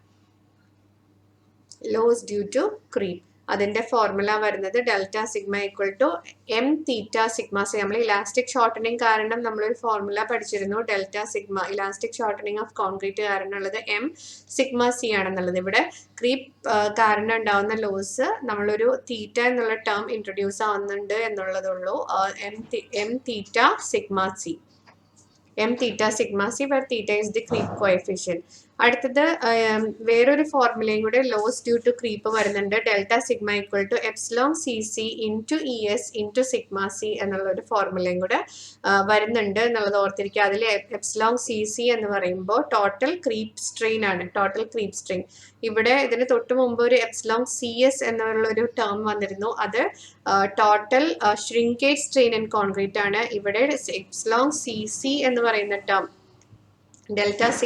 ലോസ് ഡ്യൂ ടു ക്രീപ്പ്, അതിന്റെ ഫോർമുല വരുന്നത് ∆σ = m⁻⁻⁴. നമ്മൾ ഇലാസ്റ്റിക് ഷോർട്ടനിങ് കാരണം നമ്മളൊരു ഫോർമുല പഠിച്ചിരുന്നു. ∆σ ഇലാസ്റ്റിക് ഷോർട്ടനിങ് ഓഫ് കോൺക്രീറ്റ് കാരണം ഉള്ളത് m⁻⁻c ആണെന്നുള്ളത്. ഇവിടെ ക്രീപ്പ് കാരണം ഉണ്ടാവുന്ന ലോസ് നമ്മളൊരു തീറ്റ എന്നുള്ള ടേം ഇൻട്രൊഡ്യൂസ് ആവുന്നുണ്ട് എന്നുള്ളതുള്ളൂ. m⁻⁻⁴, where theta is the creep coefficient. അടുത്തത് വേറൊരു ഫോർമുലയും കൂടെ ലോസ് ഡ്യൂ ടു ക്രീപ്പ് വരുന്നുണ്ട്. ∆σ = εcc × ES × σc എന്നുള്ള ഒരു ഫോർമുലയും കൂടെ വരുന്നുണ്ട് എന്നുള്ളത് ഓർത്തിരിക്കുക. അതിൽ εcc എന്ന് പറയുമ്പോൾ ടോട്ടൽ ക്രീപ്പ് സ്ട്രെയിൻ ആണ്. Total creep strain. ഇവിടെ ഇതിന് തൊട്ട് മുമ്പ് ഒരു εcs എന്നുള്ളൊരു ടേം വന്നിരുന്നു. അത് total shrinkage strain in concrete ആണ്. ഇവിടെ εcc എന്ന് പറയുന്ന ടേം ∆σ =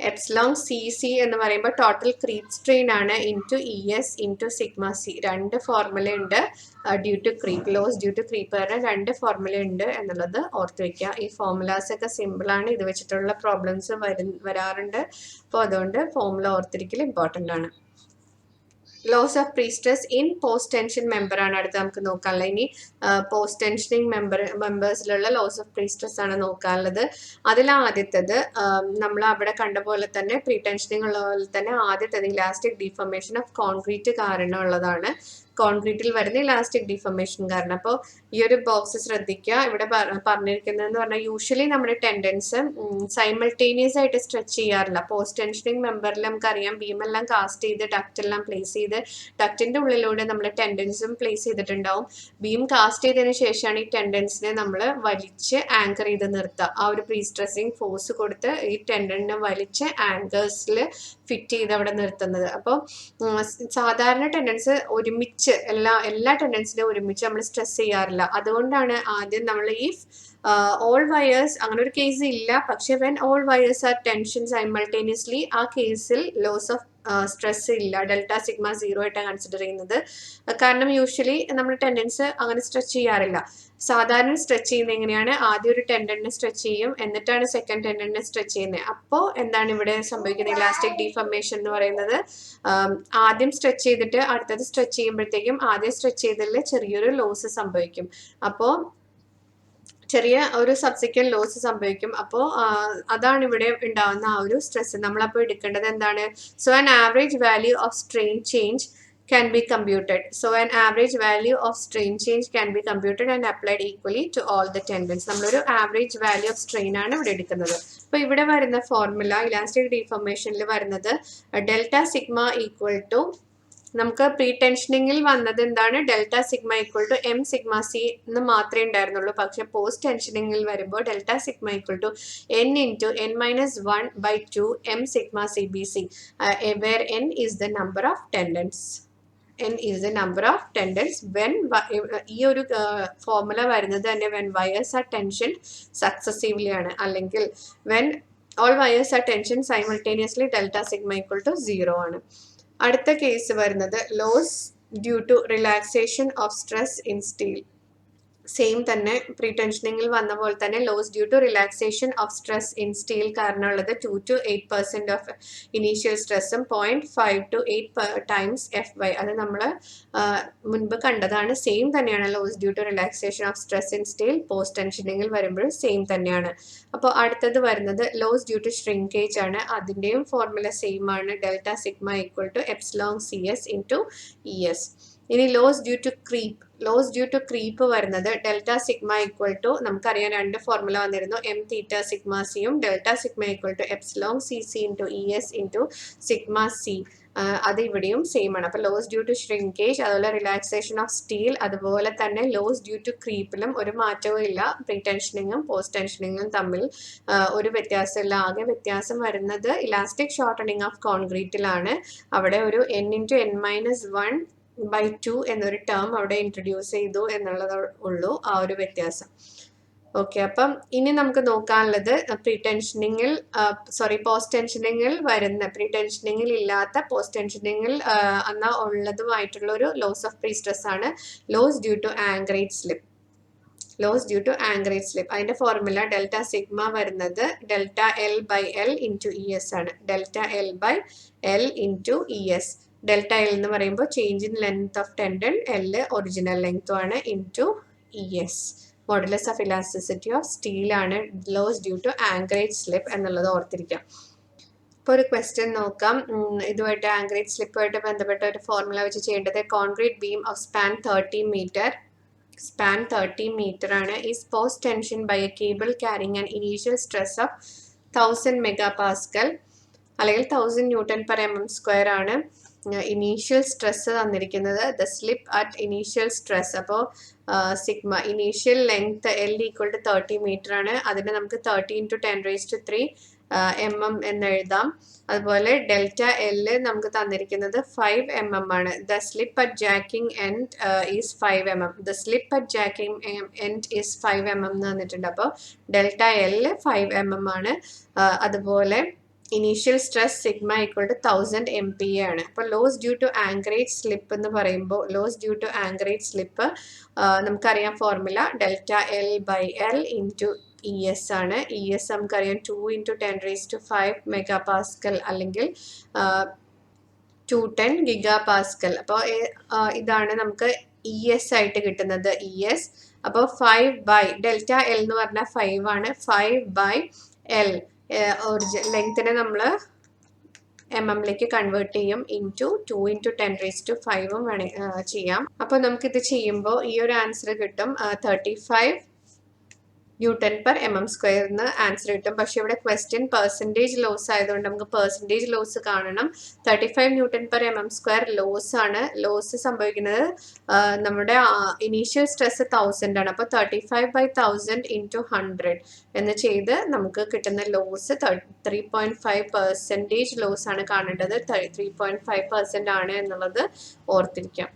εcc എന്ന് പറയുമ്പോൾ ടോട്ടൽ ക്രീപ്പ് സ്ട്രെയിൻ ആണ് ഇൻറ്റു ES × σc. രണ്ട് ഫോർമുല ഉണ്ട് due to creep. Loss due to creep പറഞ്ഞാൽ രണ്ട് ഫോർമുല ഉണ്ട് എന്നുള്ളത് ഓർത്ത് വയ്ക്കുക. ഈ ഫോർമുലാസ് ഒക്കെ സിമ്പിൾ ആണ്. ഇത് വെച്ചിട്ടുള്ള പ്രോബ്ലംസ് വരാറുണ്ട്. അപ്പോൾ അതുകൊണ്ട് ഫോർമുല ഓർത്തിരിക്കൽ ഇമ്പോർട്ടൻ്റ് ആണ്. Loss of prestress in post tension member ആണ് അടുത്ത് നമുക്ക് നോക്കാനുള്ളത്. ഇനി പോസ്റ്റ് ടെൻഷനിങ് മെമ്പേഴ്സിലുള്ള ലോസ് ഓഫ് പ്രീസ്ട്രെസ് ആണ് നോക്കാനുള്ളത്. അതിൽ ആദ്യത്തത് നമ്മൾ അവിടെ കണ്ട പോലെ തന്നെ പ്രീ ടെൻഷനിങ് ഉള്ള പോലെ തന്നെ ആദ്യത്തത് ഇലാസ്റ്റിക് ഡിഫോർമേഷൻ ഓഫ് കോൺക്രീറ്റ് കാരണമുള്ളതാണ്. കോൺക്രീറ്റിൽ വരുന്ന ഇലാസ്റ്റിക് ഡിഫോർമേഷൻ കാരണം. അപ്പോൾ ഈ ഒരു ബോക്സ് ശ്രദ്ധിക്കുക. ഇവിടെ പറഞ്ഞിരിക്കുന്നതെന്ന് പറഞ്ഞാൽ യൂഷ്വലി നമ്മുടെ ടെൻഡൻസ് സൈമൾട്ടേനിയസ് ആയിട്ട് സ്ട്രെച്ച് ചെയ്യാറില്ല. പോസ്റ്റ് ടെൻഷനിങ് മെമ്പറിൽ നമുക്കറിയാം ബീമെല്ലാം കാസ്റ്റ് ചെയ്ത് ഡക്റ്റെല്ലാം പ്ലേസ് ചെയ്ത് ഡക്റ്റിന്റെ ഉള്ളിലൂടെ നമ്മൾ ടെൻഡൻസും പ്ലേസ് ചെയ്തിട്ടുണ്ടാവും. ബീം കാസ്റ്റ് ചെയ്തതിന് ശേഷമാണ് ഈ ടെൻഡൻസിനെ നമ്മൾ വലിച്ച് ആങ്കർ ചെയ്ത് നിർത്തുക. ആ ഒരു പ്രീ സ്ട്രെസ്സിങ് ഫോഴ്സ് കൊടുത്ത് ഈ ടെൻഡനെ വലിച്ച് ആങ്കേഴ്സിൽ ഫിറ്റ് ചെയ്ത് അവിടെ നിർത്തുന്നത്. അപ്പോൾ സാധാരണ ടെൻഡൻസ് ഒരുമിച്ച് എല്ലാ ടെൻഡൻസിനെയും ഒരുമിച്ച് നമ്മൾ സ്ട്രെസ് ചെയ്യാറില്ല. അതുകൊണ്ടാണ് ആദ്യം നമ്മൾ ഈ ഓൾ വയേഴ്സ്, അങ്ങനെ ഒരു കേസ് ഇല്ല, പക്ഷെ when all wires are tension simultaneously, ആ കേസിൽ ലോസ് ഓഫ് സ്ട്രെസ് ഇല്ല. ∆σ 0 ആയിട്ടാണ് കൺസിഡർ ചെയ്യുന്നത്. കാരണം യൂഷ്വലി നമ്മൾ ടെൻഡൻസ് അങ്ങനെ സ്ട്രെച്ച് ചെയ്യാറില്ല. സാധാരണ സ്ട്രെച്ച് ചെയ്യുന്നത് എങ്ങനെയാണ്? ആദ്യം ഒരു ടെൻഡനെ സ്ട്രെച്ച് ചെയ്യും, എന്നിട്ടാണ് സെക്കൻഡ് ടെൻഡനെ സ്ട്രെച്ച് ചെയ്യുന്നത്. അപ്പോൾ എന്താണ് ഇവിടെ സംഭവിക്കുന്നത്? ഇലാസ്റ്റിക് ഡിഫോർമേഷൻ എന്ന് പറയുന്നത് ആദ്യം സ്ട്രെച്ച് ചെയ്തിട്ട് അടുത്തത് സ്ട്രെച്ച് ചെയ്യുമ്പോഴത്തേക്കും ആദ്യം സ്ട്രെച്ച് ചെയ്തതിൽ ചെറിയൊരു ലോസ് സംഭവിക്കും. അപ്പോൾ ചെറിയ ഒരു സബ്സിക്വന്റ് ലോസ് സംഭവിക്കും. അപ്പോൾ അതാണ് ഇവിടെ ഉണ്ടാവുന്ന ആ ഒരു സ്ട്രെസ്. നമ്മളപ്പോൾ എടുക്കേണ്ടത് എന്താണ്? So an average value of strain change can be computed. So an average value of strain change can be computed and applied equally to all the tendons. നമ്മളൊരു ആവറേജ് വാല്യൂ ഓഫ് സ്ട്രെയിൻ ആണ് ഇവിടെ എടുക്കുന്നത്. അപ്പോൾ ഇവിടെ വരുന്ന formula elastic ഡിഫോർമേഷനിൽ വരുന്നത് ∆σ = നമുക്ക് pre ടെൻഷനിങ്ങിൽ വന്നത് എന്താണ്? ∆σ = m⁻⁻c എന്ന് മാത്രമേ ഉണ്ടായിരുന്നുള്ളൂ. പക്ഷെ പോസ്റ്റ് ടെൻഷനിങ്ങിൽ വരുമ്പോൾ ∆σ = n × n - 1/2 m⁻⁻cbc, where n is the number of tendons. n is the number of tendons when ഈ ഒരു ഫോർമുല വരുന്നത് തന്നെ when wires are tensioned successively ആണ്. അല്ലെങ്കിൽ when all wires are tensioned simultaneously ∆σ = 0 ആണ്. അടുത്ത കേസ് വരുന്നത് loss due to relaxation of stress in steel. Same തന്നെ പ്രീ ടെൻഷനിങ്ങിൽ വന്ന പോലെ തന്നെ loss due to relaxation of stress in steel കാരണമുള്ളത് 2 to 8% ഓഫ് ഇനീഷ്യൽ സ്ട്രെസ്സും 0.5 to 8 ടൈംസ് FY. അത് നമ്മൾ മുൻപ് കണ്ടതാണ്. സെയിം തന്നെയാണ് loss due to relaxation of stress in steel post ടെൻഷനിങ്ങിൽ വരുമ്പോൾ സെയിം തന്നെയാണ്. അപ്പോൾ അടുത്തത് വരുന്നത് ലോസ് ഡ്യൂ ടു ഷ്രിങ്കേജ് ആണ്. അതിൻ്റെയും ഫോർമുല സെയിം ആണ്. Delta sigma equal to epsilon CS into ES. ഇനി ലോസ് ഡ്യൂ ടു ക്രീപ്പ് വരുന്നത് ഡെൽറ്റ സിഗ്മ ഈക്വൽ ടു നമുക്കറിയാം രണ്ട് ഫോർമുല വന്നിരുന്നു. എം തീറ്റ സിഗ്മ സിയും delta sigma equal to epsilon CC into ES into sigma C. അത് ഇവിടെയും same ആണ്. അപ്പോൾ ലോസ് ഡ്യൂ ടു ഷ്രിങ്കേജ്, അതുപോലെ റിലാക്സേഷൻ ഓഫ് സ്റ്റീൽ, അതുപോലെ തന്നെ ലോസ് ഡ്യൂ ടു ക്രീപ്പിലും ഒരു മാറ്റവും ഇല്ല. പ്രീ ടെൻഷനിങ്ങും പോസ്റ്റ് ടെൻഷനിങ്ങും തമ്മിൽ ഒരു വ്യത്യാസമില്ല. ആകെ വ്യത്യാസം വരുന്നത് ഇലാസ്റ്റിക് ഷോർട്ടണിങ് ഓഫ് കോൺക്രീറ്റിലാണ്. അവിടെ ഒരു n/n-1/2 എന്നൊരു ടേം അവിടെ ഇൻട്രൊഡ്യൂസ് ചെയ്തു എന്നുള്ളത് ഉള്ളൂ ആ ഒരു വ്യത്യാസം. ഓക്കെ, അപ്പം ഇനി നമുക്ക് നോക്കാനുള്ളത് പോസ്റ്റ് ടെൻഷനിങ്ങിൽ വരുന്ന പ്രീ ടെൻഷനിങ്ങിൽ ഇല്ലാത്ത പോസ്റ്റ് ടെൻഷനിങ്ങിൽ എന്നാൽ ഉള്ളതുമായിട്ടുള്ള ഒരു ലോസ് ഓഫ് പ്രീ സ്ട്രെസ് ആണ് loss due to anchorage slip. അതിന്റെ ഫോർമുല ഡെൽറ്റ സിഗ്മ വരുന്നത് ഡെൽറ്റ L/L ഇൻറ്റു ES ആണ്. Delta L/L into ES. Delta L എന്ന് പറയുമ്പോൾ change in length of tendon, L original ലെങ്ത്തും ആണ്, into ES modulus of elasticity of steel ആണ് loss due to anchorage slip എന്നുള്ളത് ഓർത്തിരിക്കാം. ഇപ്പോൾ ഒരു ക്വസ്റ്റ്യൻ നോക്കാം. ഇതുമായിട്ട് ആങ്കറേജ് സ്ലിപ്പുമായിട്ട് ബന്ധപ്പെട്ട ഒരു ഫോർമുല വെച്ച് ചെയ്യേണ്ടത് concrete beam of span 30 metre ആണ്. Is post tension by a cable carrying an initial stress of 1000 MPa അല്ലെങ്കിൽ 1000 Nm/mm² ആണ്. ഇനീഷ്യൽ സ്ട്രെസ് തന്നിരിക്കുന്നത് the slip at initial stress. അപ്പോൾ sigma initial length L equal to 30 metre ആണ്. അതിനെ നമുക്ക് 30 × 10⁻³ mm എന്ന് എഴുതാം. അതുപോലെ ഡെൽറ്റ L നമുക്ക് തന്നിരിക്കുന്നത് 5 mm ആണ്. The slip at jacking end is 5 mm. The slip at jacking end is 5 mm എന്ന് തന്നിട്ടുണ്ട്. അപ്പോൾ ഡെൽറ്റ L 5 mm ആണ്. അതുപോലെ initial stress sigma equal to 1000 MPa ആണ്. അപ്പോൾ loss due to anchorage slip എന്ന് പറയുമ്പോൾ നമുക്കറിയാം formula delta L/L into ES ആണ്. ES നമുക്കറിയാം 2 × 10⁵ MPa അല്ലെങ്കിൽ 210 GPa. അപ്പോൾ ഇതാണ് നമുക്ക് ES ആയിട്ട് കിട്ടുന്നത്. ES അപ്പോൾ 5 ഡെൽറ്റ L എന്ന് പറഞ്ഞാൽ 5 ആണ്. 5/L ലെങ്ത്തിനെ നമ്മൾ mm കൺവേർട്ട് ചെയ്യും, ഇൻറ്റു 2 × 10⁵ ചെയ്യാം. അപ്പോൾ നമുക്കിത് ചെയ്യുമ്പോൾ ഈ ഒരു ആൻസർ കിട്ടും 35 Nm/mm² എന്ന് ആൻസർ കിട്ടും. പക്ഷെ ഇവിടെ ക്വസ്റ്റ്യൻ പെർസെൻറ്റേജ് ലോസ് ആയതുകൊണ്ട് നമുക്ക് പെർസെൻറ്റേജ് ലോസ് കാണണം. 35 Nm/mm² ലോസ് ആണ്. ലോസ് സംഭവിക്കുന്നത് നമ്മുടെ ഇനീഷ്യൽ സ്ട്രെസ് 1000 ആണ്. അപ്പോൾ 35/1000 × 100 എന്ന് ചെയ്ത് നമുക്ക് കിട്ടുന്ന ലോസ് 3.5% ലോസ് ആണ് കാണേണ്ടത്. 3.5% ആണ് എന്നുള്ളത് ഓർത്തിരിക്കാം.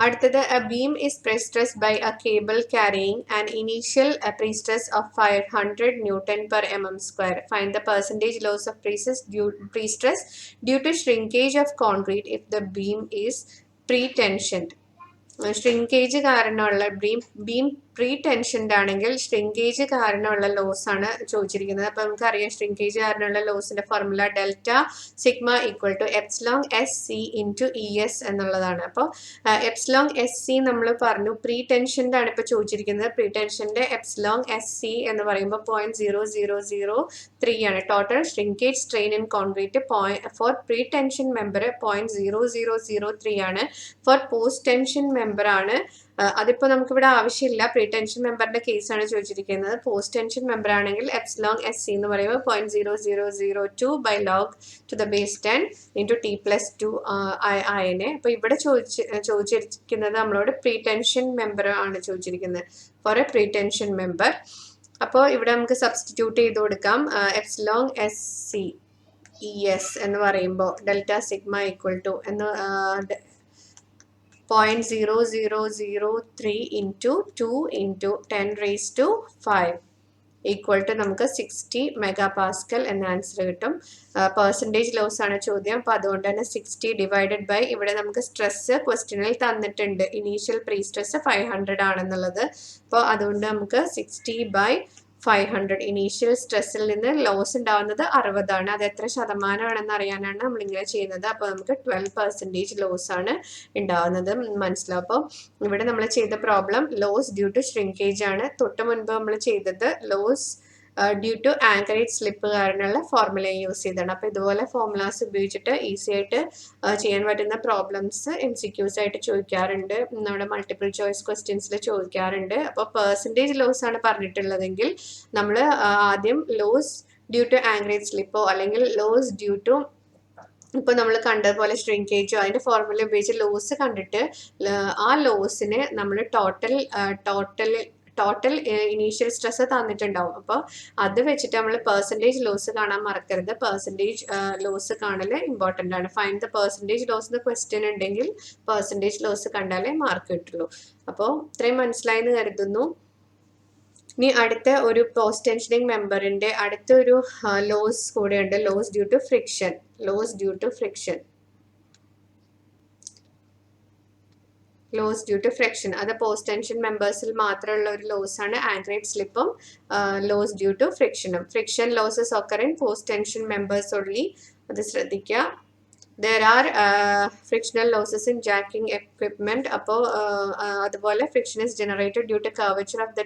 അടുത്തത് a beam is pre-stressed by a cable carrying an initial pre-stress of 500 Nm/mm². Find the percentage loss of pre-stress due to shrinkage of concrete if the beam is pre-tensioned. Shrinkage കാരണമുള്ള beam pre tensioned ആണെങ്കിൽ shrinkage കാരണമുള്ള loss ആണ് ചോദിച്ചിരിക്കുന്നത്. അപ്പോൾ നമുക്കറിയാം shrinkage കാരണമുള്ള ലോസിന്റെ formula delta sigma equal to epsilon SC into ES എന്നുള്ളതാണ്. അപ്പോൾ എപ്സിലോൺ SC നമ്മൾ പറഞ്ഞു പ്രീ ടെൻഷൻഡ് ആണ് ഇപ്പോൾ ചോദിച്ചിരിക്കുന്നത്. പ്രീ ടെൻഷന്റെ എപ്സിലോൺ SC എന്ന് പറയുമ്പോൾ 0.0003 ആണ്. Total shrinkage strain in concrete four pre tension member 0.0003 ആണ്. ഫോർ പോസ്റ്റ് ടെൻഷൻ മെമ്പർ ആണ്. അതിപ്പോൾ നമുക്കിവിടെ ആവശ്യമില്ല. പ്രീ ടെൻഷൻ മെമ്പറിന്റെ കേസാണ് ചോദിച്ചിരിക്കുന്നത്. പോസ്റ്റ് ടെൻഷൻ മെമ്പർ ആണെങ്കിൽ എപ്സിലോൺ SC എന്ന് പറയുമ്പോൾ 0.0002/log⁴ ഇൻറ്റു T+2 ആയനെ. അപ്പോൾ ഇവിടെ ചോദിച്ചിരിക്കുന്നത് നമ്മളോട് പ്രീ ടെൻഷൻ മെമ്പർ ആണ് ചോദിച്ചിരിക്കുന്നത്, for a pre tension member. അപ്പോൾ ഇവിടെ നമുക്ക് സബ്സ്റ്റിറ്റ്യൂട്ട് ചെയ്ത് കൊടുക്കാം. എപ്സിലോൺ SC ES എന്ന് പറയുമ്പോൾ delta sigma equal to 0.0003 × 2 × 10⁵ equal to നമുക്ക് 60 മെഗാ പാസ്കൽ എന്ന ആൻസർ കിട്ടും. പെർസെൻറ്റേജ് ലോസ് ആണ് ചോദ്യം. അപ്പോൾ അതുകൊണ്ട് തന്നെ 60 ഡിവൈഡഡ് ബൈ ഇവിടെ നമുക്ക് സ്ട്രെസ് ക്വസ്റ്റ്യനിൽ തന്നിട്ടുണ്ട്. ഇനീഷ്യൽ പ്രീ സ്ട്രെസ് 500 ആണെന്നുള്ളത്. അപ്പോൾ അതുകൊണ്ട് നമുക്ക് 60/500 ഇനീഷ്യൽ സ്ട്രെസ്സിൽ നിന്ന് ലോസ് ഉണ്ടാവുന്നത് 60 ആണ്. അത് എത്ര ശതമാനമാണെന്ന് അറിയാനാണ് നമ്മളിങ്ങനെ ചെയ്യുന്നത്. അപ്പോൾ നമുക്ക് 12% ലോസ് ആണ് ഉണ്ടാവുന്നത് മനസ്സിലാവും. അപ്പോൾ ഇവിടെ നമ്മൾ ചെയ്ത problem loss due to shrinkage ആണ്. തൊട്ട് മുൻപ് നമ്മൾ ചെയ്തത് loss due to anchorage slip കാരണമുള്ള ഫോർമുല യൂസ് ചെയ്താണ്. അപ്പോൾ ഇതുപോലെ ഫോർമുലാസ് ഉപയോഗിച്ചിട്ട് ഈസി ആയിട്ട് ചെയ്യാൻ പറ്റുന്ന പ്രോബ്ലംസ് MCQs ആയിട്ട് ചോദിക്കാറുണ്ട്. നമ്മുടെ മൾട്ടിപ്പിൾ ചോയ്സ് ക്വസ്റ്റ്യൻസിൽ ചോദിക്കാറുണ്ട്. അപ്പോൾ പെർസെൻറ്റേജ് ലോസ് ആണ് പറഞ്ഞിട്ടുള്ളതെങ്കിൽ നമ്മൾ ആദ്യം ലോസ് ഡ്യൂ ടു ആങ്കറേജ് സ്ലിപ്പോ അല്ലെങ്കിൽ ലോസ് ഡ്യൂ ടു ഇപ്പൊ നമ്മൾ കണ്ടതുപോലെ ഷ്രിങ്കേജോ അതിന്റെ ഫോർമുല ഉപയോഗിച്ച് ലോസ് കണ്ടിട്ട് ആ ലോസിന് നമ്മൾ ടോട്ടൽ ഇനീഷ്യൽ സ്ട്രെസ് തന്നിട്ടുണ്ടാവും. അപ്പോൾ അത് വെച്ചിട്ട് നമ്മൾ പെർസെൻറ്റേജ് ലോസ് കാണാൻ മറക്കരുത്. പെർസെൻറ്റേജ് ലോസ് കാണൽ ഇമ്പോർട്ടൻ്റ് ആണ്. ഫൈൻഡ് ദ പെർസെൻറ്റേജ് ലോസ് എന്ന് ക്വസ്റ്റ്യൻ ഉണ്ടെങ്കിൽ പെർസെൻറ്റേജ് ലോസ് കണ്ടാലേ മാർക്ക് കിട്ടുള്ളൂ. അപ്പോൾ ഇത്രയും മനസ്സിലായെന്ന് കരുതുന്നു. ഇനി അടുത്ത ഒരു പോസ്റ്റ് ടെൻഷനിങ് മെമ്പറിന്റെ അടുത്തൊരു ലോസ് കൂടെയുണ്ട്. Loss due to friction. Loss due to friction അത് പോസ്റ്റ് ടെൻഷൻ മെമ്പേഴ്സിൽ മാത്രമുള്ള ഒരു ലോസ് ആണ്. ആങ്കറേജ് സ്ലിപ്പും ലോസ് ഡ്യൂ ടു ഫ്രിക്ഷനും. Friction losses occur in post tension members only. അത് ശ്രദ്ധിക്കുക. There are frictional losses in jacking equipment. അപ്പോൾ അതുപോലെ friction is generated due to curvature of the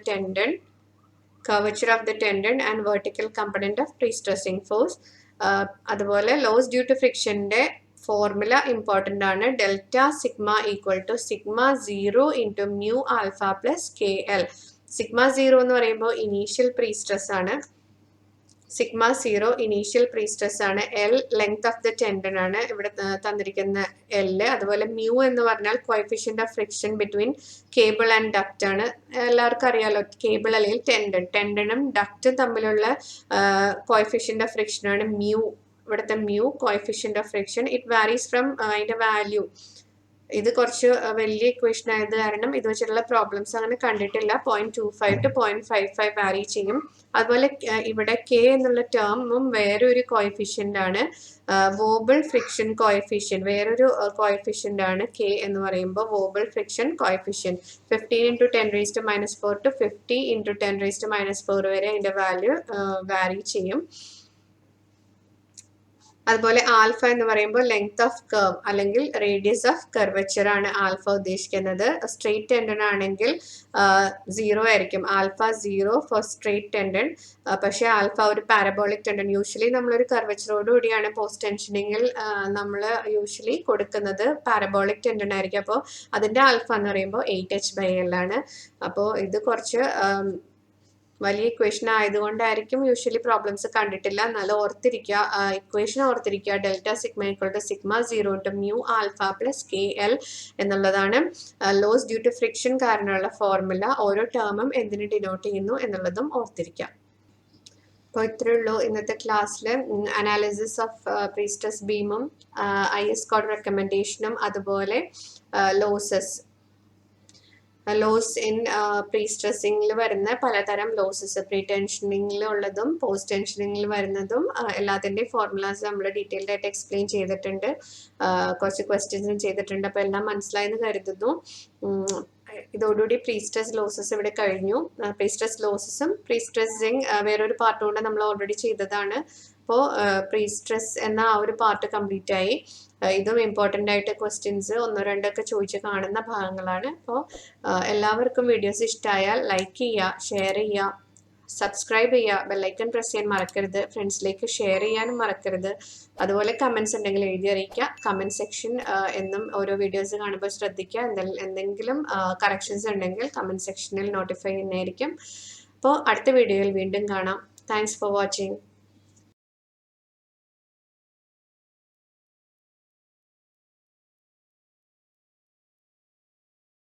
tendon and vertical component of pre-stressing force. അതുപോലെ loss due to ഫ്രിക്ഷന്റെ formula important ആണ്. Delta sigma equal to sigma 0 into mu alpha plus KL. Sigma 0 എന്ന് പറയുമ്പോൾ initial pre stress ആണ്. Sigma 0 initial pre stress ആണ്. L length of the tendon ആണ് ഇവിടെ തന്നിരിക്കുന്ന L. അതുപോലെ മ്യൂ എന്ന് പറഞ്ഞാൽ coefficient of friction between cable and duct ആണ്. എല്ലാവർക്കും അറിയാലോ കേബിൾ അല്ലെങ്കിൽ ടെൻഡനും ഡക്റ്റും തമ്മിലുള്ള കോഎഫിഷ്യന്റ് ഓഫ് ഫ്രിക്ഷൻ ആണ് മ്യൂ. ഇവിടുത്തെ mu coefficient of friction. It varies from അതിന്റെ വാല്യൂ. ഇത് കുറച്ച് വലിയ ഇക്വേഷൻ ആയത് കാരണം ഇത് വെച്ചിട്ടുള്ള പ്രോബ്ലംസ് അങ്ങനെ കണ്ടിട്ടില്ല. 0.25 to 0.55 വാരി ചെയ്യും. അതുപോലെ ഇവിടെ K എന്നുള്ള ടേമും വേറൊരു കോഎഫിഷ്യന്റ് ആണ്. വോബിൾ ഫ്രിക്ഷൻ കോഎഫിഷ്യന്റ് വേറൊരു കോഎഫിഷ്യന്റ് ആണ് K എന്ന് പറയുമ്പോൾ. വോബിൾ ഫ്രിക്ഷൻ കോഎഫിഷ്യന്റ് 15 × 10⁻⁴ to 50 × 10⁻⁴ വരെ അതിന്റെ വാല്യൂ വാരി ചെയ്യും. അതുപോലെ ആൽഫ എന്ന് പറയുമ്പോൾ ലെങ്ത് ഓഫ് കർവ് അല്ലെങ്കിൽ റേഡിയസ് ഓഫ് കർവച്ചർ ആണ് ആൽഫ ഉദ്ദേശിക്കുന്നത്. സ്ട്രെയിറ്റ് ടെൻഡൻ ആണെങ്കിൽ 0 ആയിരിക്കും. Alpha 0 for straight tendon. പക്ഷേ ആൽഫ ഒരു പാരബോളിക് ടെൻഡൻ. യൂഷ്വലി നമ്മളൊരു കർവച്ചറോട് കൂടിയാണ് പോസ്റ്റ് ടെൻഷനിങ്ങിൽ നമ്മൾ യൂഷ്വലി കൊടുക്കുന്നത്. പാരബോളിക് ടെൻഡൻ ആയിരിക്കും. അപ്പോൾ അതിന്റെ ആൽഫ എന്ന് പറയുമ്പോൾ 8h/L ആണ്. അപ്പോൾ ഇത് കുറച്ച് വലിയ ഇക്വേഷൻ ആയതുകൊണ്ടായിരിക്കും യൂഷ്വലി പ്രോബ്ലംസ് കണ്ടിട്ടില്ല. എന്നാലും ഓർത്തിരിക്കുക, ഇക്വേഷൻ ഓർത്തിരിക്കുക. Delta sigma equal to sigma 0 into mu alpha plus KL എന്നുള്ളതാണ്. ലോസ് ഡ്യൂ ടു ഫ്രിക്ഷൻ കാരണമുള്ള ഫോർമുല. ഓരോ ടേമും എന്തിന് ഡിനോട്ട് ചെയ്യുന്നു എന്നുള്ളതും ഓർത്തിരിക്കുക. അപ്പോൾ ഇത്രയേ ഉള്ളൂ ഇന്നത്തെ ക്ലാസ്സിൽ. അനാലിസിസ് ഓഫ് പ്രീ സ്ട്രെസ് ബീമും IS കോഡ് റെക്കമെൻഡേഷനും അതുപോലെ ലോസ് ഇൻ പ്രീ സ്ട്രെസ്സിങ്ങിൽ വരുന്ന പലതരം ലോസസ്, പ്രീ ടെൻഷനിങ്ങിൽ ഉള്ളതും പോസ്റ്റ് ടെൻഷനിങ്ങിൽ വരുന്നതും എല്ലാത്തിൻ്റെയും ഫോർമുലാസ് നമ്മൾ ഡീറ്റെയിൽഡ് ആയിട്ട് എക്സ്പ്ലെയിൻ ചെയ്തിട്ടുണ്ട്. കുറച്ച് ക്വസ്റ്റ്യൻസും ചെയ്തിട്ടുണ്ട്. അപ്പോൾ എല്ലാം മനസ്സിലായെന്ന് കരുതുന്നു. ഇതോടുകൂടി പ്രീ സ്ട്രെസ് ലോസസ് ഇവിടെ കഴിഞ്ഞു. പ്രീ സ്ട്രെസ് ലോസസും പ്രീ സ്ട്രെസ്സിങ് വേറൊരു പാർട്ട് കൊണ്ട് നമ്മൾ ഓൾറെഡി ചെയ്തതാണ്. അപ്പോൾ പ്രീ സ്ട്രെസ് എന്ന ആ ഒരു പാർട്ട് കംപ്ലീറ്റ് ആയി. ഇതും ഇമ്പോർട്ടൻ്റ് ആയിട്ട് ക്വസ്റ്റ്യൻസ് 1-2 ഒക്കെ ചോദിച്ച് കാണുന്ന ഭാഗങ്ങളാണ്. അപ്പോൾ എല്ലാവർക്കും വീഡിയോസ് ഇഷ്ടമായാൽ ലൈക്ക് ചെയ്യുക, ഷെയർ ചെയ്യുക, സബ്സ്ക്രൈബ് ചെയ്യുക, ബെല്ലൈക്കൺ പ്രസ് ചെയ്യാൻ മറക്കരുത്. ഫ്രണ്ട്സിലേക്ക് ഷെയർ ചെയ്യാനും മറക്കരുത്. അതുപോലെ കമൻസ് ഉണ്ടെങ്കിൽ എഴുതി അറിയിക്കുക. കമൻറ്റ് സെക്ഷൻ എന്നും ഓരോ വീഡിയോസ് കാണുമ്പോൾ ശ്രദ്ധിക്കുക. എന്തെങ്കിലും കറക്ഷൻസ് ഉണ്ടെങ്കിൽ കമൻറ്റ് സെക്ഷനിൽ നോട്ടിഫൈ ചെയ്യുന്നതായിരിക്കും. അപ്പോൾ അടുത്ത വീഡിയോയിൽ വീണ്ടും കാണാം. Thanks for watching.